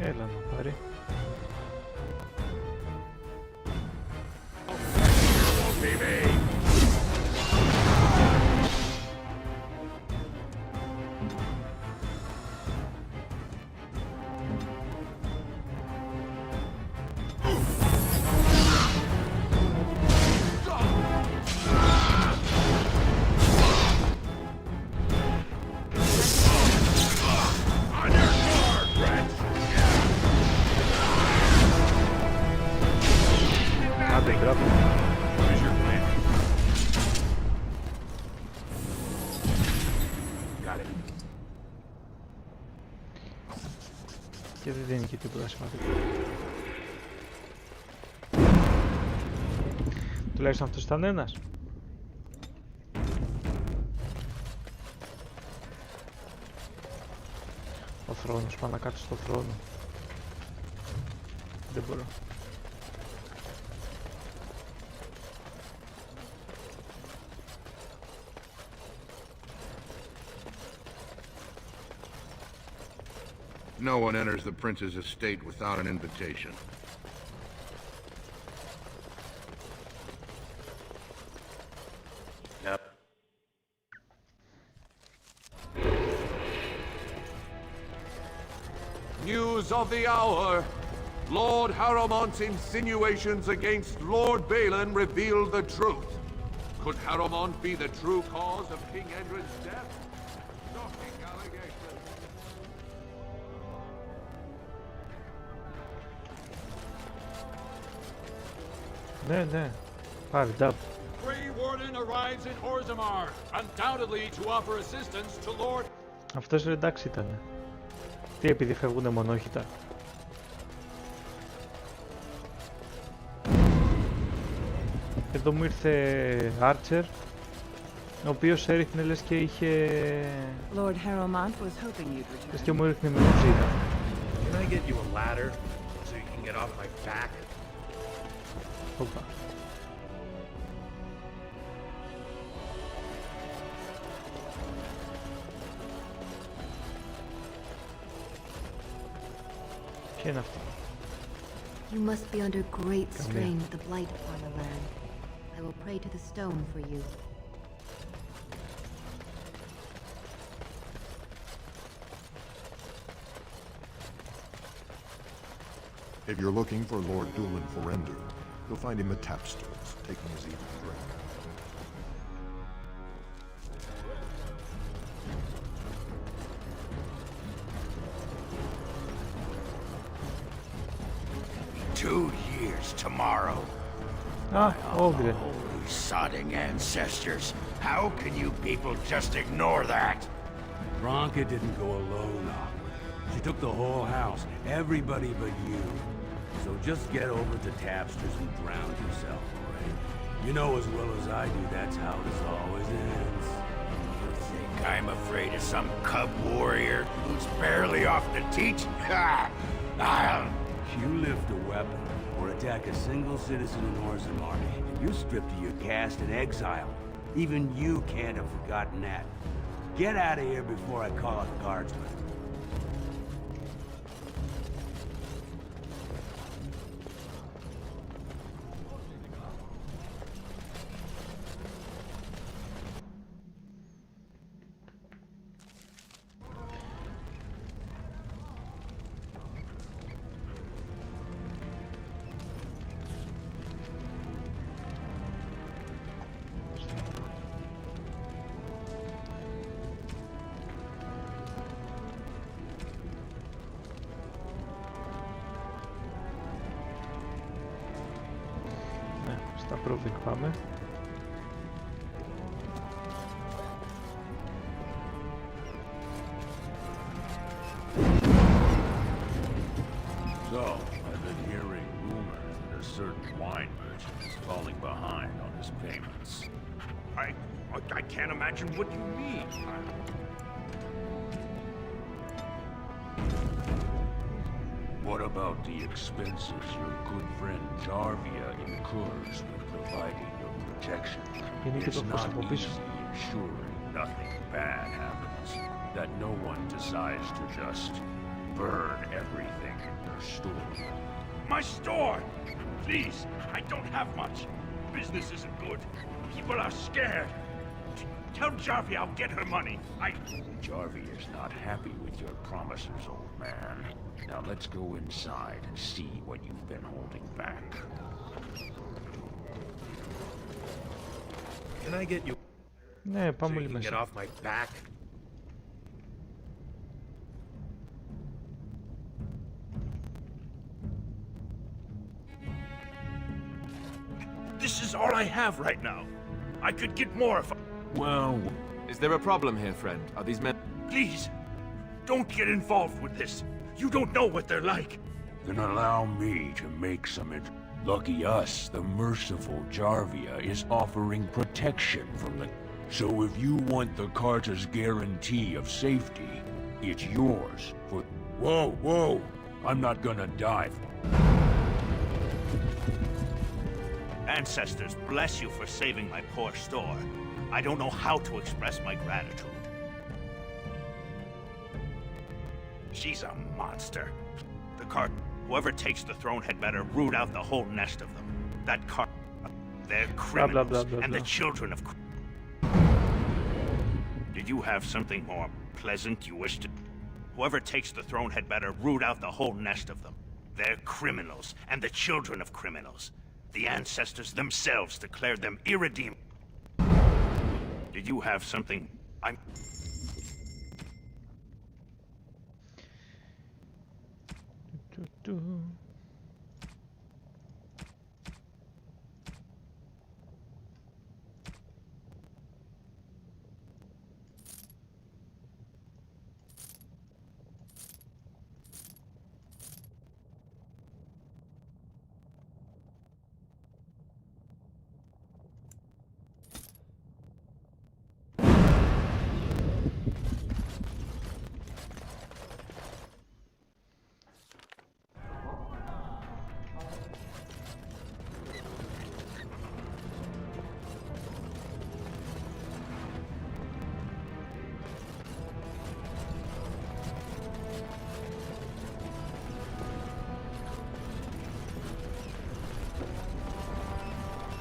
Έλα να πάρει. Και δεν δίνει και τίποτα σημαντικό. Τουλάχιστον αυτός ήταν ένας. Ο θρόνος, πάω να κάτσω στο θρόνο. Δεν μπορώ. No one enters the prince's estate without an invitation. Yep. News of the hour. Lord Harrowmont's insinuations against Lord Balin revealed the truth. Could Harrowmont be the true cause of King Edred's death? Shocking allegations. Ναι, πάρει dub. Grey Warden arrives in Orzammar, undoubtedly to offer assistance to Lord. Αυτός ρε εντάξει ήτανε. Τι επειδή φεύγουνε μονόχυτα. Εδώ μου ήρθε Archer, ο οποίος έριχνε λες και είχε... Lord Harrowmont was hoping you'd return. Λες και μου έριχνε με μουζίκα. Can I get you a ladder so you can get off my back? Οπα. Τι είναι αυτό? You must be under great strain with the blight upon the land. I will pray to the stone for you. If you're looking for Lord Doolin Forendu, you'll find him at Tapsters, taking his evening drink. Two years tomorrow. Ogre. Holy sodding ancestors. How can you people just ignore that? Bronca didn't go alone, Awkward. She took the whole house, everybody but you. So just get over to Tapsters and drown yourself, alright? You know as well as I do that's how this always ends. You think I'm afraid of some cub warrior who's barely off the teach? Ha! You lift a weapon or attack a single citizen in Orzammar, and you're stripped of your caste and exiled. Even you can't have forgotten that. Get out of here before I call out the guardsmen. Στα proving πάμε. So, I've been hearing rumors that a certain wine merchant is falling behind on his payments. I can't imagine what you mean. What about the expenses your good friend Jarvia incurs when providing your protection? It's not easy ensuring nothing bad happens, that no one decides to just burn everything in your store. My store! Please, I don't have much. Business isn't good. People are scared. Tell Jarvia I'll get her money. Jarvia's not happy with your promises, old man. Now let's go inside and see what you've been holding back. Can I get you? Ναι, πάμε so όλοι you can get μέσα. off my back? This is all I have right now. I could get more if I... Well... Is there a problem here, friend? Are these men... Please, don't get involved with this. You don't know what they're like. Then allow me to make some... Lucky us, the merciful Jarvia is offering protection from the... So if you want the Carter's guarantee of safety, it's yours for... Whoa, whoa! I'm not gonna die. Ancestors, bless you for saving my poor store. I don't know how to express my gratitude. She's a monster. The cart... Whoever takes the throne had better root out the whole nest of them. That cart... They're criminals, and the children of... Did you have something more pleasant you wish to... Whoever takes the throne had better root out the whole nest of them. They're criminals, and the children of criminals. The ancestors themselves declared them irredeemable. Did you have something...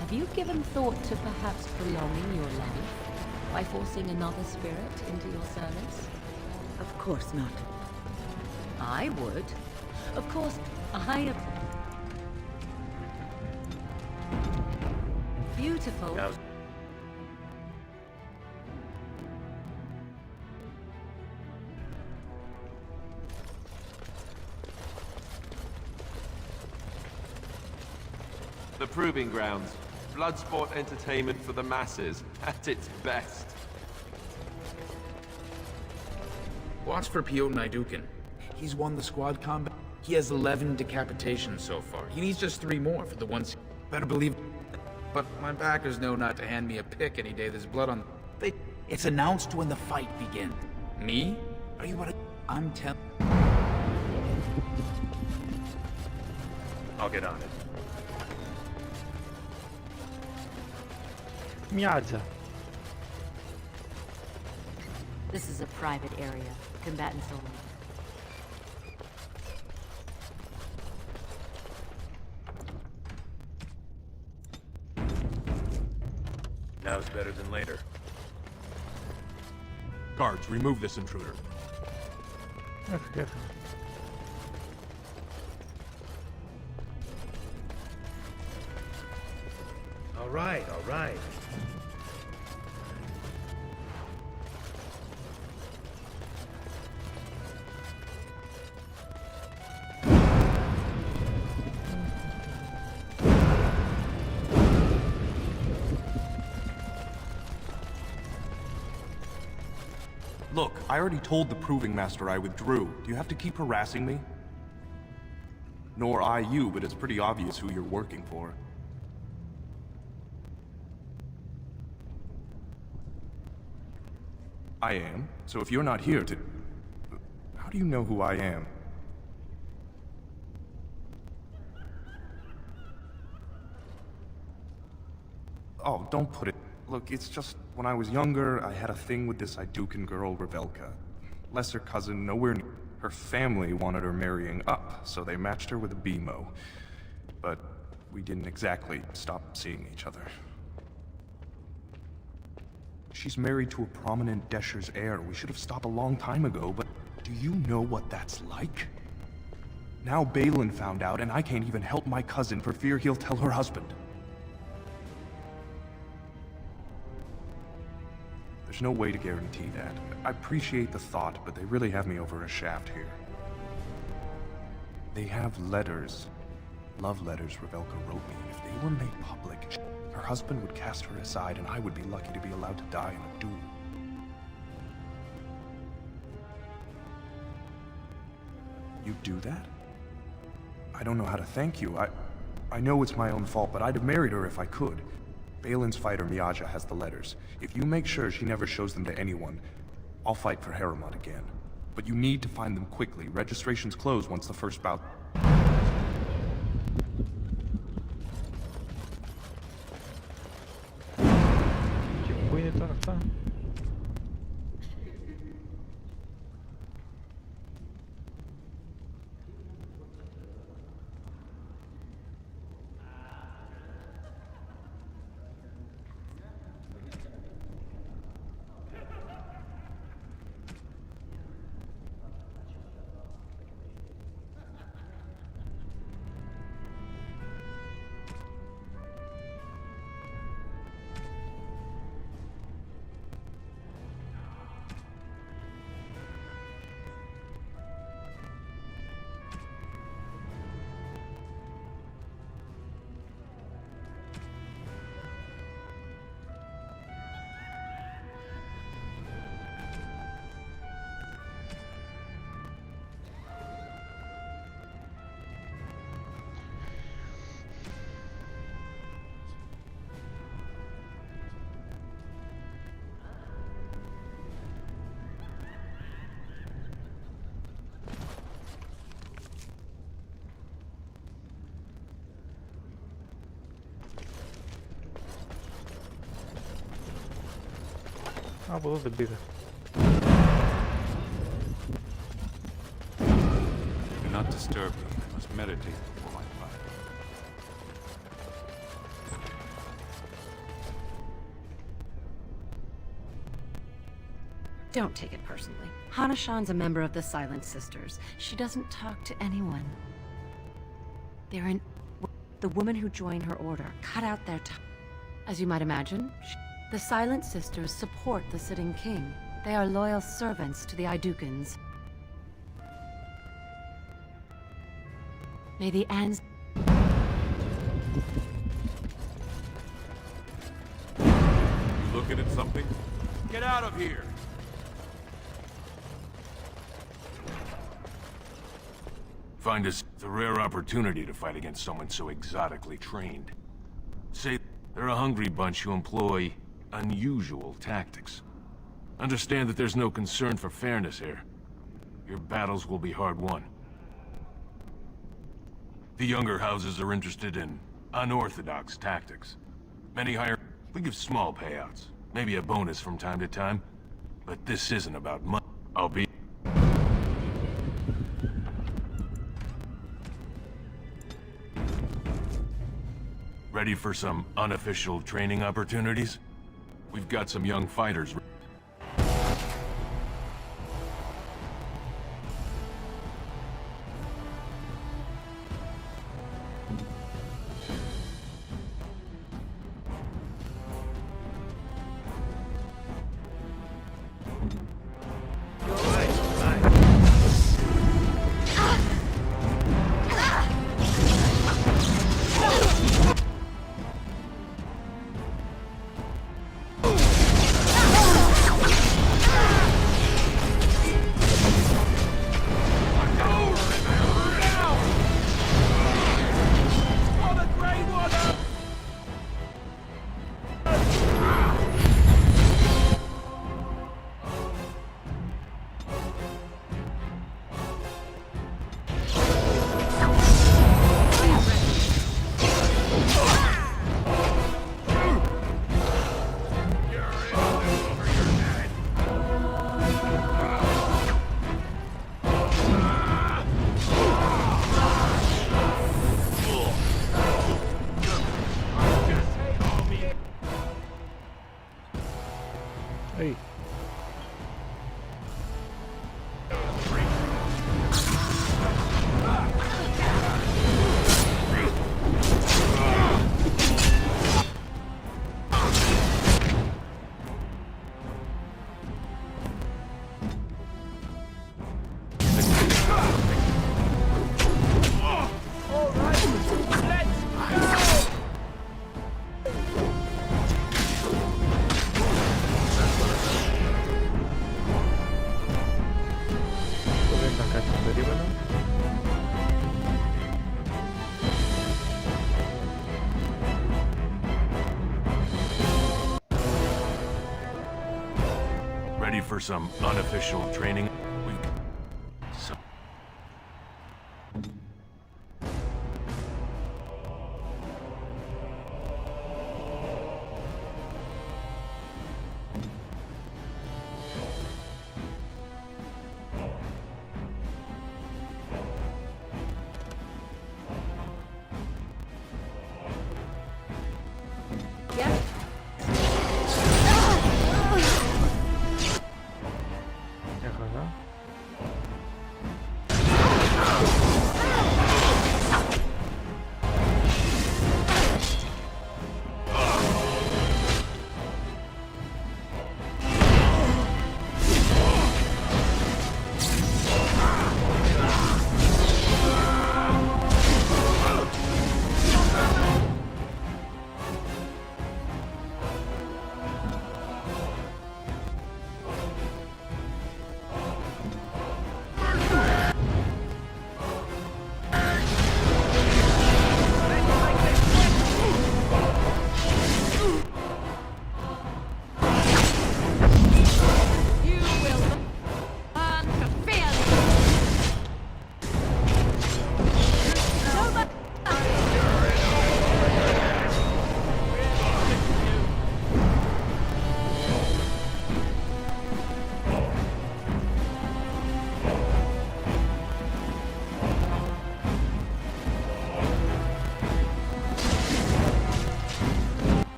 Have you given thought to perhaps prolonging your life by forcing another spirit into your service? Of course not. I would. Of course, Beautiful. The Proving Grounds. Bloodsport entertainment for the masses, at its best. Watch for Piotr Naidukin. He's won the squad combat. He has 11 decapitations so far. He needs just 3 more for the ones. Better believe. But my backers know not to hand me a pick any day there's blood on. It's announced when the fight begins. Me? Are you what? I'm telling. I'll get on it. Miaja. This is a private area. Combatants only. Now's better than later. Guards, remove this intruder. Okay. All right, all right. Look, I already told the Proving Master I withdrew. Do you have to keep harassing me? Nor I you, but it's pretty obvious who you're working for. I am. So if you're not here to... How do you know who I am? Oh, don't put it... Look, it's just... When I was younger, I had a thing with this Idukan girl, Revelka. Lesser cousin, nowhere near... Her family wanted her marrying up, so they matched her with a BMO. But we didn't exactly stop seeing each other. She's married to a prominent Desher's heir. We should have stopped a long time ago, but do you know what that's like? Now Balin found out, and I can't even help my cousin for fear he'll tell her husband. There's no way to guarantee that. I appreciate the thought, but they really have me over a shaft here. They have letters. Love letters Revelka wrote me. If they were made public, her husband would cast her aside, and I would be lucky to be allowed to die in a duel. You'd do that? I don't know how to thank you. I know it's my own fault, but I'd have married her if I could. Balin's fighter Miaja has the letters. If you make sure she never shows them to anyone, I'll fight for Harriman again. But you need to find them quickly. Registrations close once the first bout... Πού είναι τώρα αυτά? Από εδώ δεν πήγα. Do not disturb me. I must meditate before my fight. Don't take it personally. Hana-shan's a member of the Silent Sisters. She doesn't talk to anyone. They're in... The woman who joined her order cut out their time. As you might imagine, the Silent Sisters support the sitting king. They are loyal servants to the Idukans. May the Ans... You looking at something? Get out of here! Find us a rare opportunity to fight against someone so exotically trained. Say, they're a hungry bunch who employ unusual tactics. Understand that there's no concern for fairness here. Your battles will be hard won. The younger houses are interested in unorthodox tactics. Many hire... We give small payouts, maybe a bonus from time to time, but this isn't about money. I'll be... Ready for some unofficial training opportunities? We've got some young fighters. Hey. Ready for some unofficial training?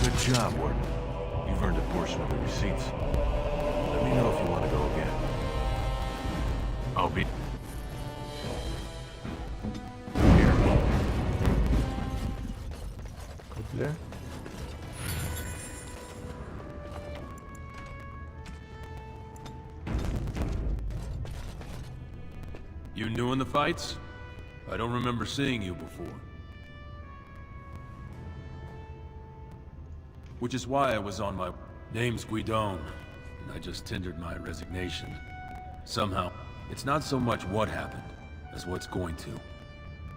Good job, Warden. confirmed a portion of the receipts. Let me know if you want to go again. I'll be... Here. Κομπλέ. You new in the fights? I don't remember seeing you before. Which is why I was on my... Name's Guidon, and I just tendered my resignation. Somehow, it's not so much what happened, as what's going to.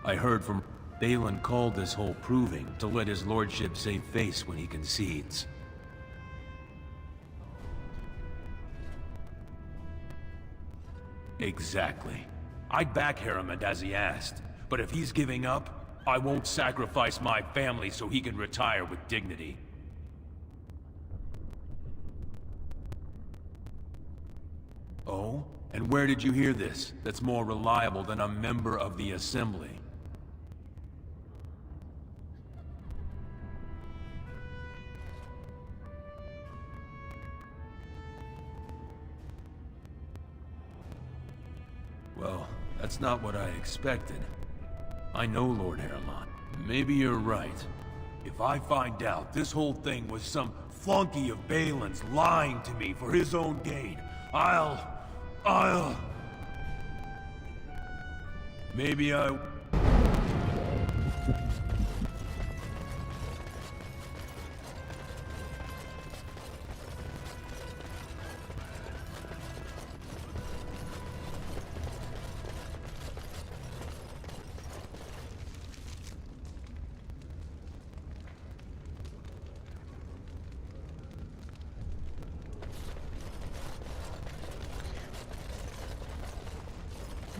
I heard from... Balin called this whole proving to let his lordship save face when he concedes. Exactly. I'd back Harriman as he asked, but if he's giving up, I won't sacrifice my family so he can retire with dignity. Oh? And where did you hear this that's more reliable than a member of the Assembly? Well, that's not what I expected. I know Lord Harriman. Maybe you're right. If I find out this whole thing was some flunky of Balin's lying to me for his own gain, Maybe I...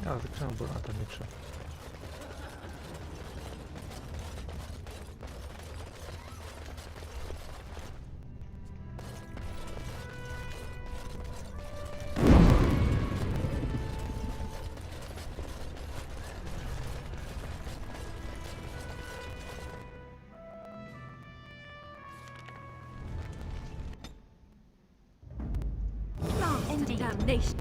Α, δεν ξέρω αν μπορώ να το ανοίξω. Damnation.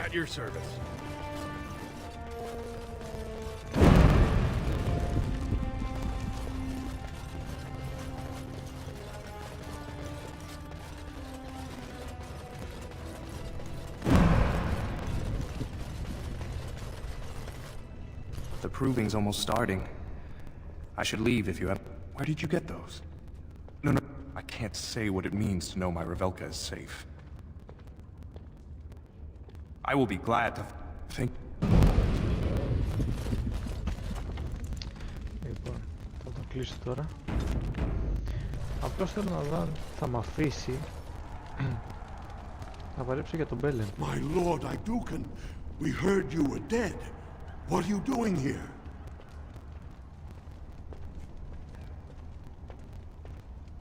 At your service. The proving's almost starting. I should leave if you have... Where did you get those? No, I can't say what it means to know my Revelka is safe. I will be glad to think... Λοιπόν, θα το κλείσω τώρα. Απλώς θέλω να δω αν θα μ' αφήσει να παλέψω για τον Μπέλεν. My lord Idukan, we heard you were dead. What are you doing here?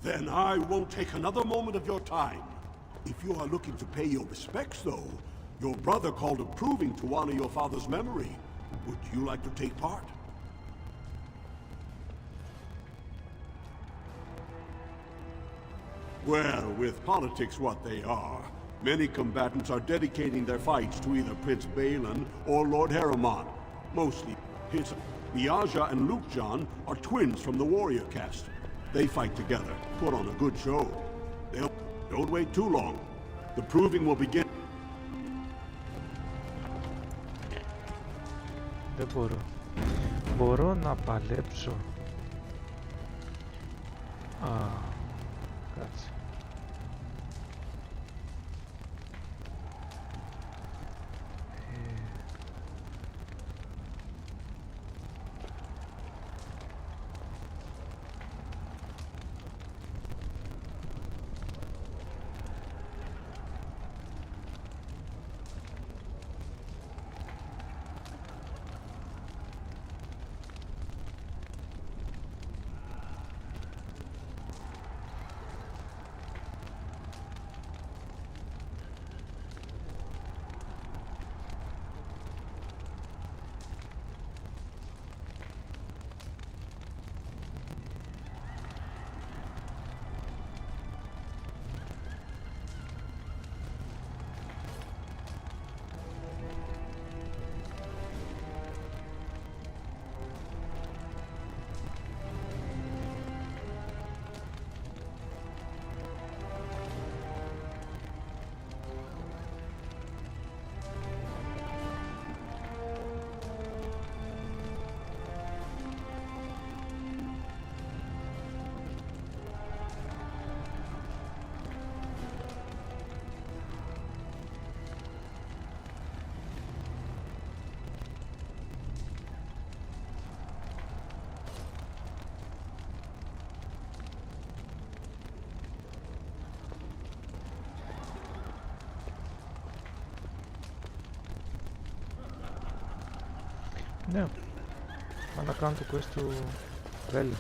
Then I won't take another moment of your time. If you are looking to pay your respects, though, your brother called a proving to honor your father's memory. Would you like to take part? Well, with politics what they are, many combatants are dedicating their fights to either Prince Balin or Lord Harriman. Mostly, Miaja and Lukejan are twins from the warrior caste. They fight together, put on a good show. Don't wait too long. The proving will begin. Δεν μπορώ. Μπορώ να παλέψω. Α, κάτσε. Ναι, να κάνω το quest του Βέλη.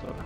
Τώρα.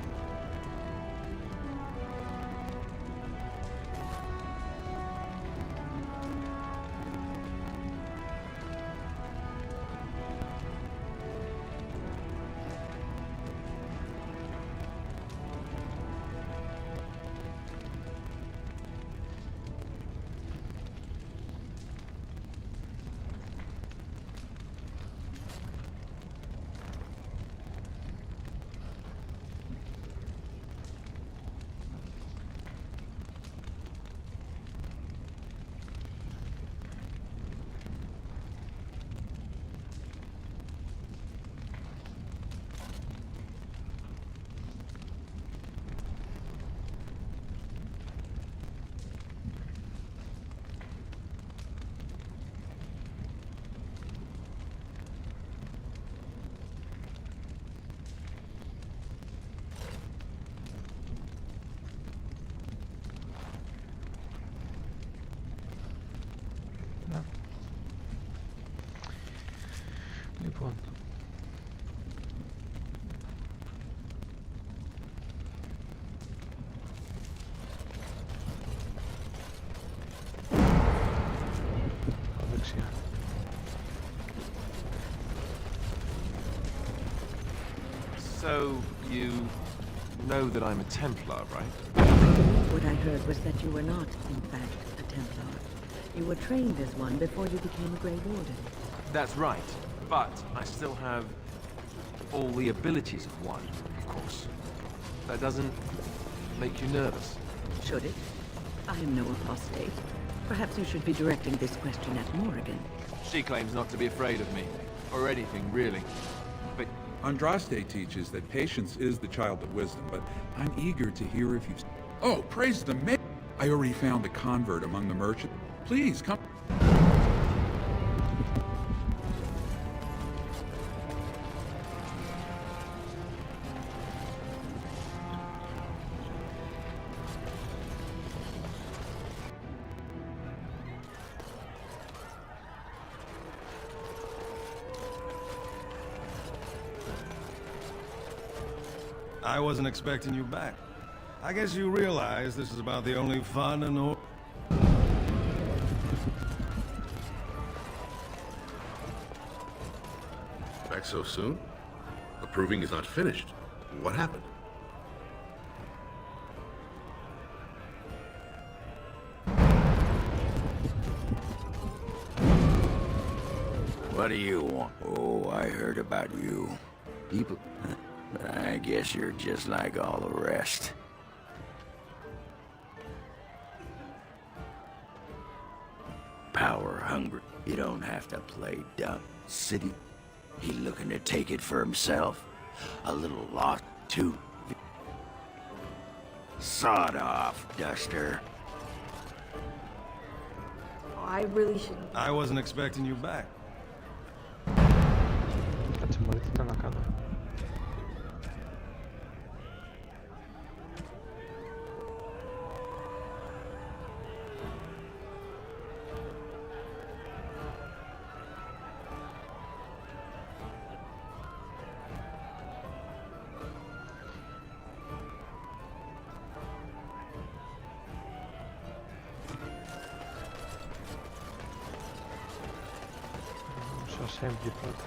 Λοιπόν. Δεξιά. So, you know that I'm a Templar, right? What I heard was that you were not, in fact, a Templar. You were trained as one before you became a Grey Warden. That's right, but I still have all the abilities of one, of course. That doesn't make you nervous. Should it? I am no apostate. Perhaps you should be directing this question at Morrigan. She claims not to be afraid of me, or anything, really. But Andraste teaches that patience is the child of wisdom, but I'm eager to hear if you've... Oh, praise the May! I already found a convert among the merchants. Please, come... I wasn't expecting you back. I guess you realize this is about the only fun and all. Back so soon? The proving is not finished. What happened? What do you want? Oh, I heard about you. People... I guess you're just like all the rest. Power hungry. You don't have to play dumb. City. He looking to take it for himself. A little lot too. Sod off, Duster. I really should. I wasn't expecting you back. Κάτσε μωρί, τι ήταν να κάνω. assembly πρώτα.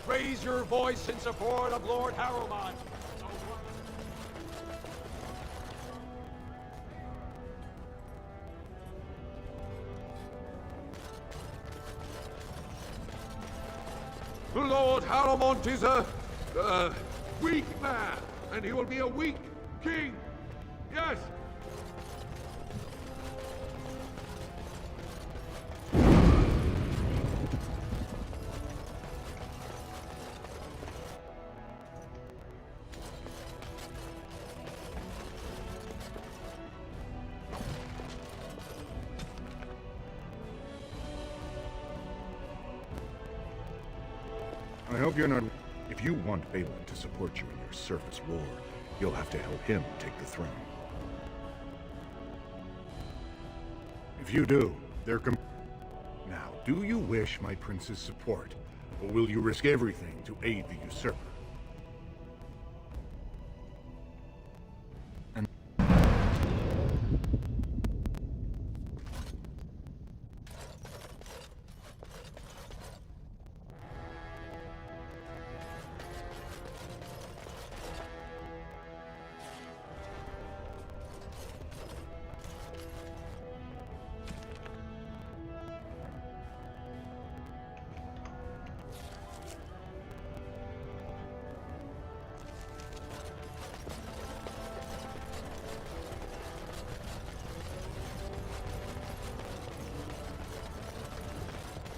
Raise your voice in support of Lord Harrowmont. Lord Harrowmont is a weak man, and he will be a weak king. Yes. I hope you're not... If you want Balin to support you in your surface war, you'll have to help him take the throne. If you do, Now, do you wish my prince's support, or will you risk everything to aid the usurper?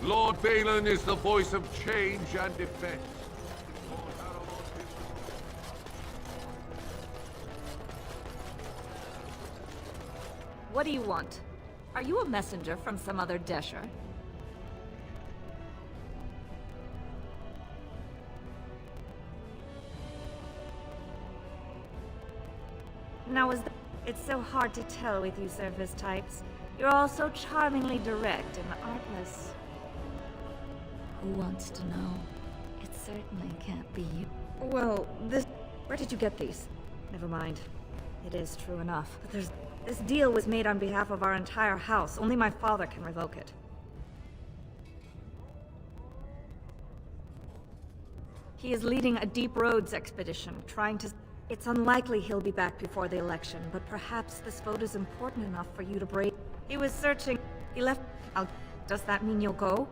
Lord Balin is the voice of change and defense. What do you want? Are you a messenger from some other Desher? Now it's so hard to tell with you surface types. You're all so charmingly direct and artless. Who wants to know? It certainly can't be you. Well, where did you get these? Never mind. It is true enough. But this deal was made on behalf of our entire house. Only my father can revoke it. He is leading a Deep Roads expedition, trying to... It's unlikely he'll be back before the election, but perhaps this vote is important enough for you to break. He was searching. He left... Does that mean you'll go?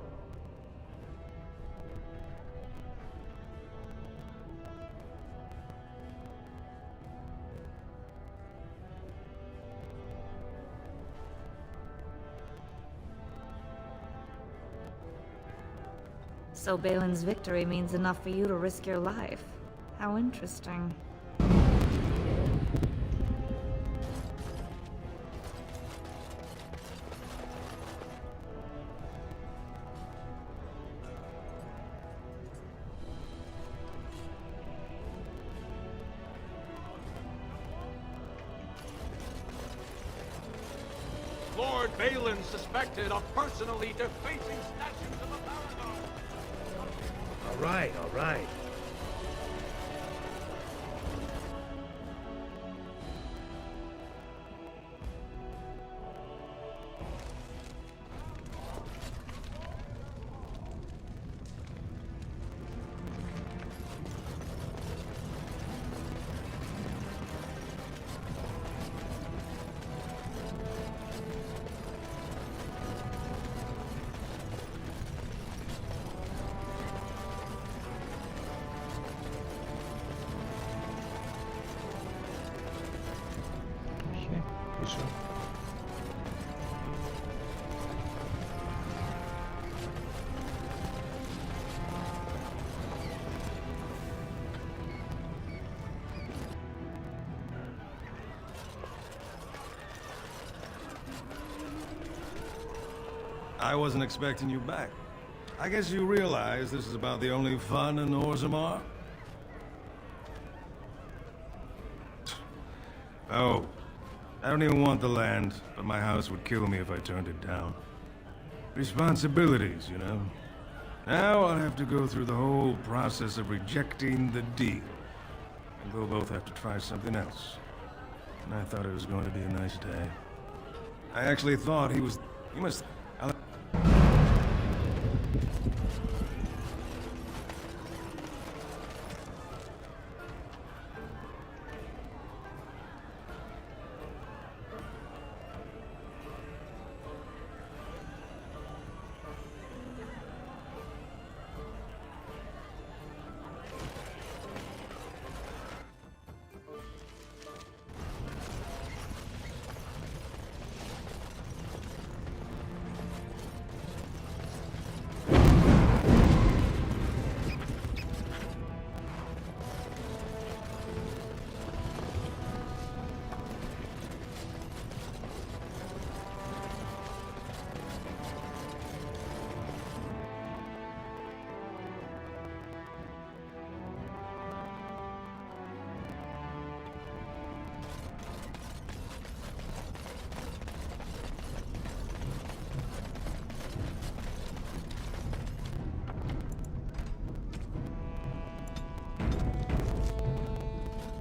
So Balin's victory means enough for you to risk your life. How interesting. Lord Balin suspected of personally defacing statues of a paragon. All right, all right. I wasn't expecting you back. I guess you realize this is about the only fun in Orzammar? Oh, I don't even want the land, but my house would kill me if I turned it down. Responsibilities, you know. Now I'll have to go through the whole process of rejecting the deal. And we'll both have to try something else. And I thought it was going to be a nice day. I actually thought he must...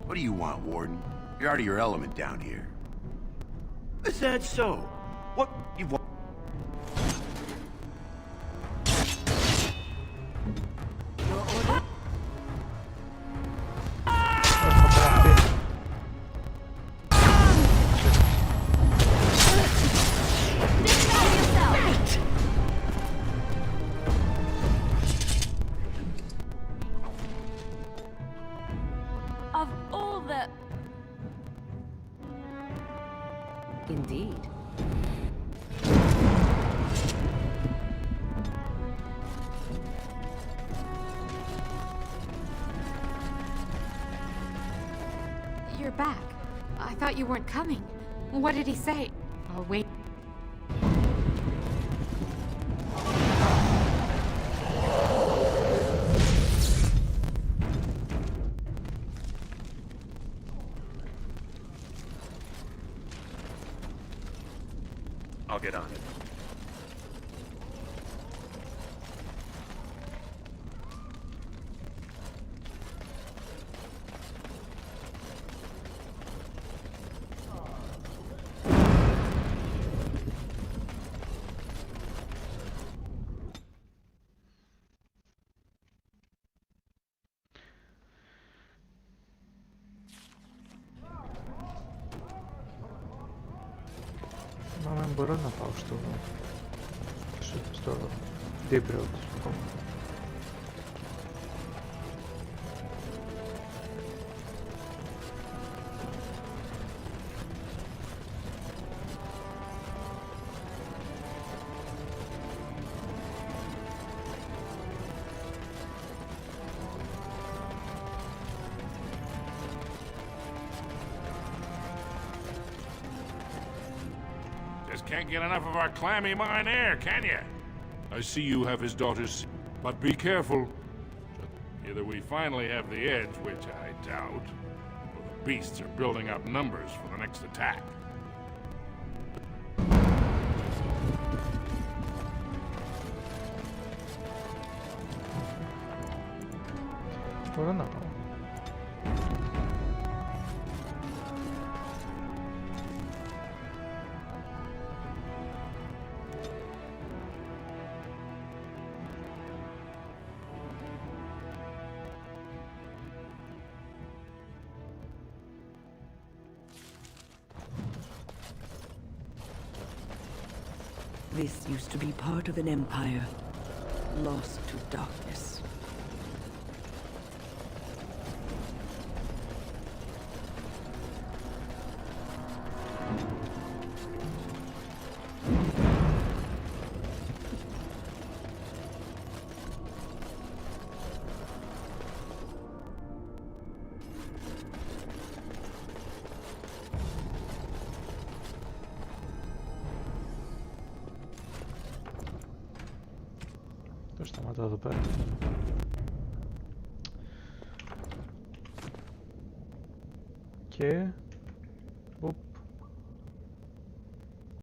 What do you want, Warden? You're out of your element down here. Is that so? What you want? Indeed. You're back. I thought you weren't coming. What did he say? Oh, wait. I'll get on it. Μα μπορώ να πάω στο Deep Road. Can't get enough of our clammy mine air, can you? I see you have his daughters, but be careful. Either we finally have the edge, which I doubt, or the beasts are building up numbers for the next attack. Μπορώ να πάω. This used to be part of an empire, lost to darkness. Το σταματάω εδώ πέρα. Και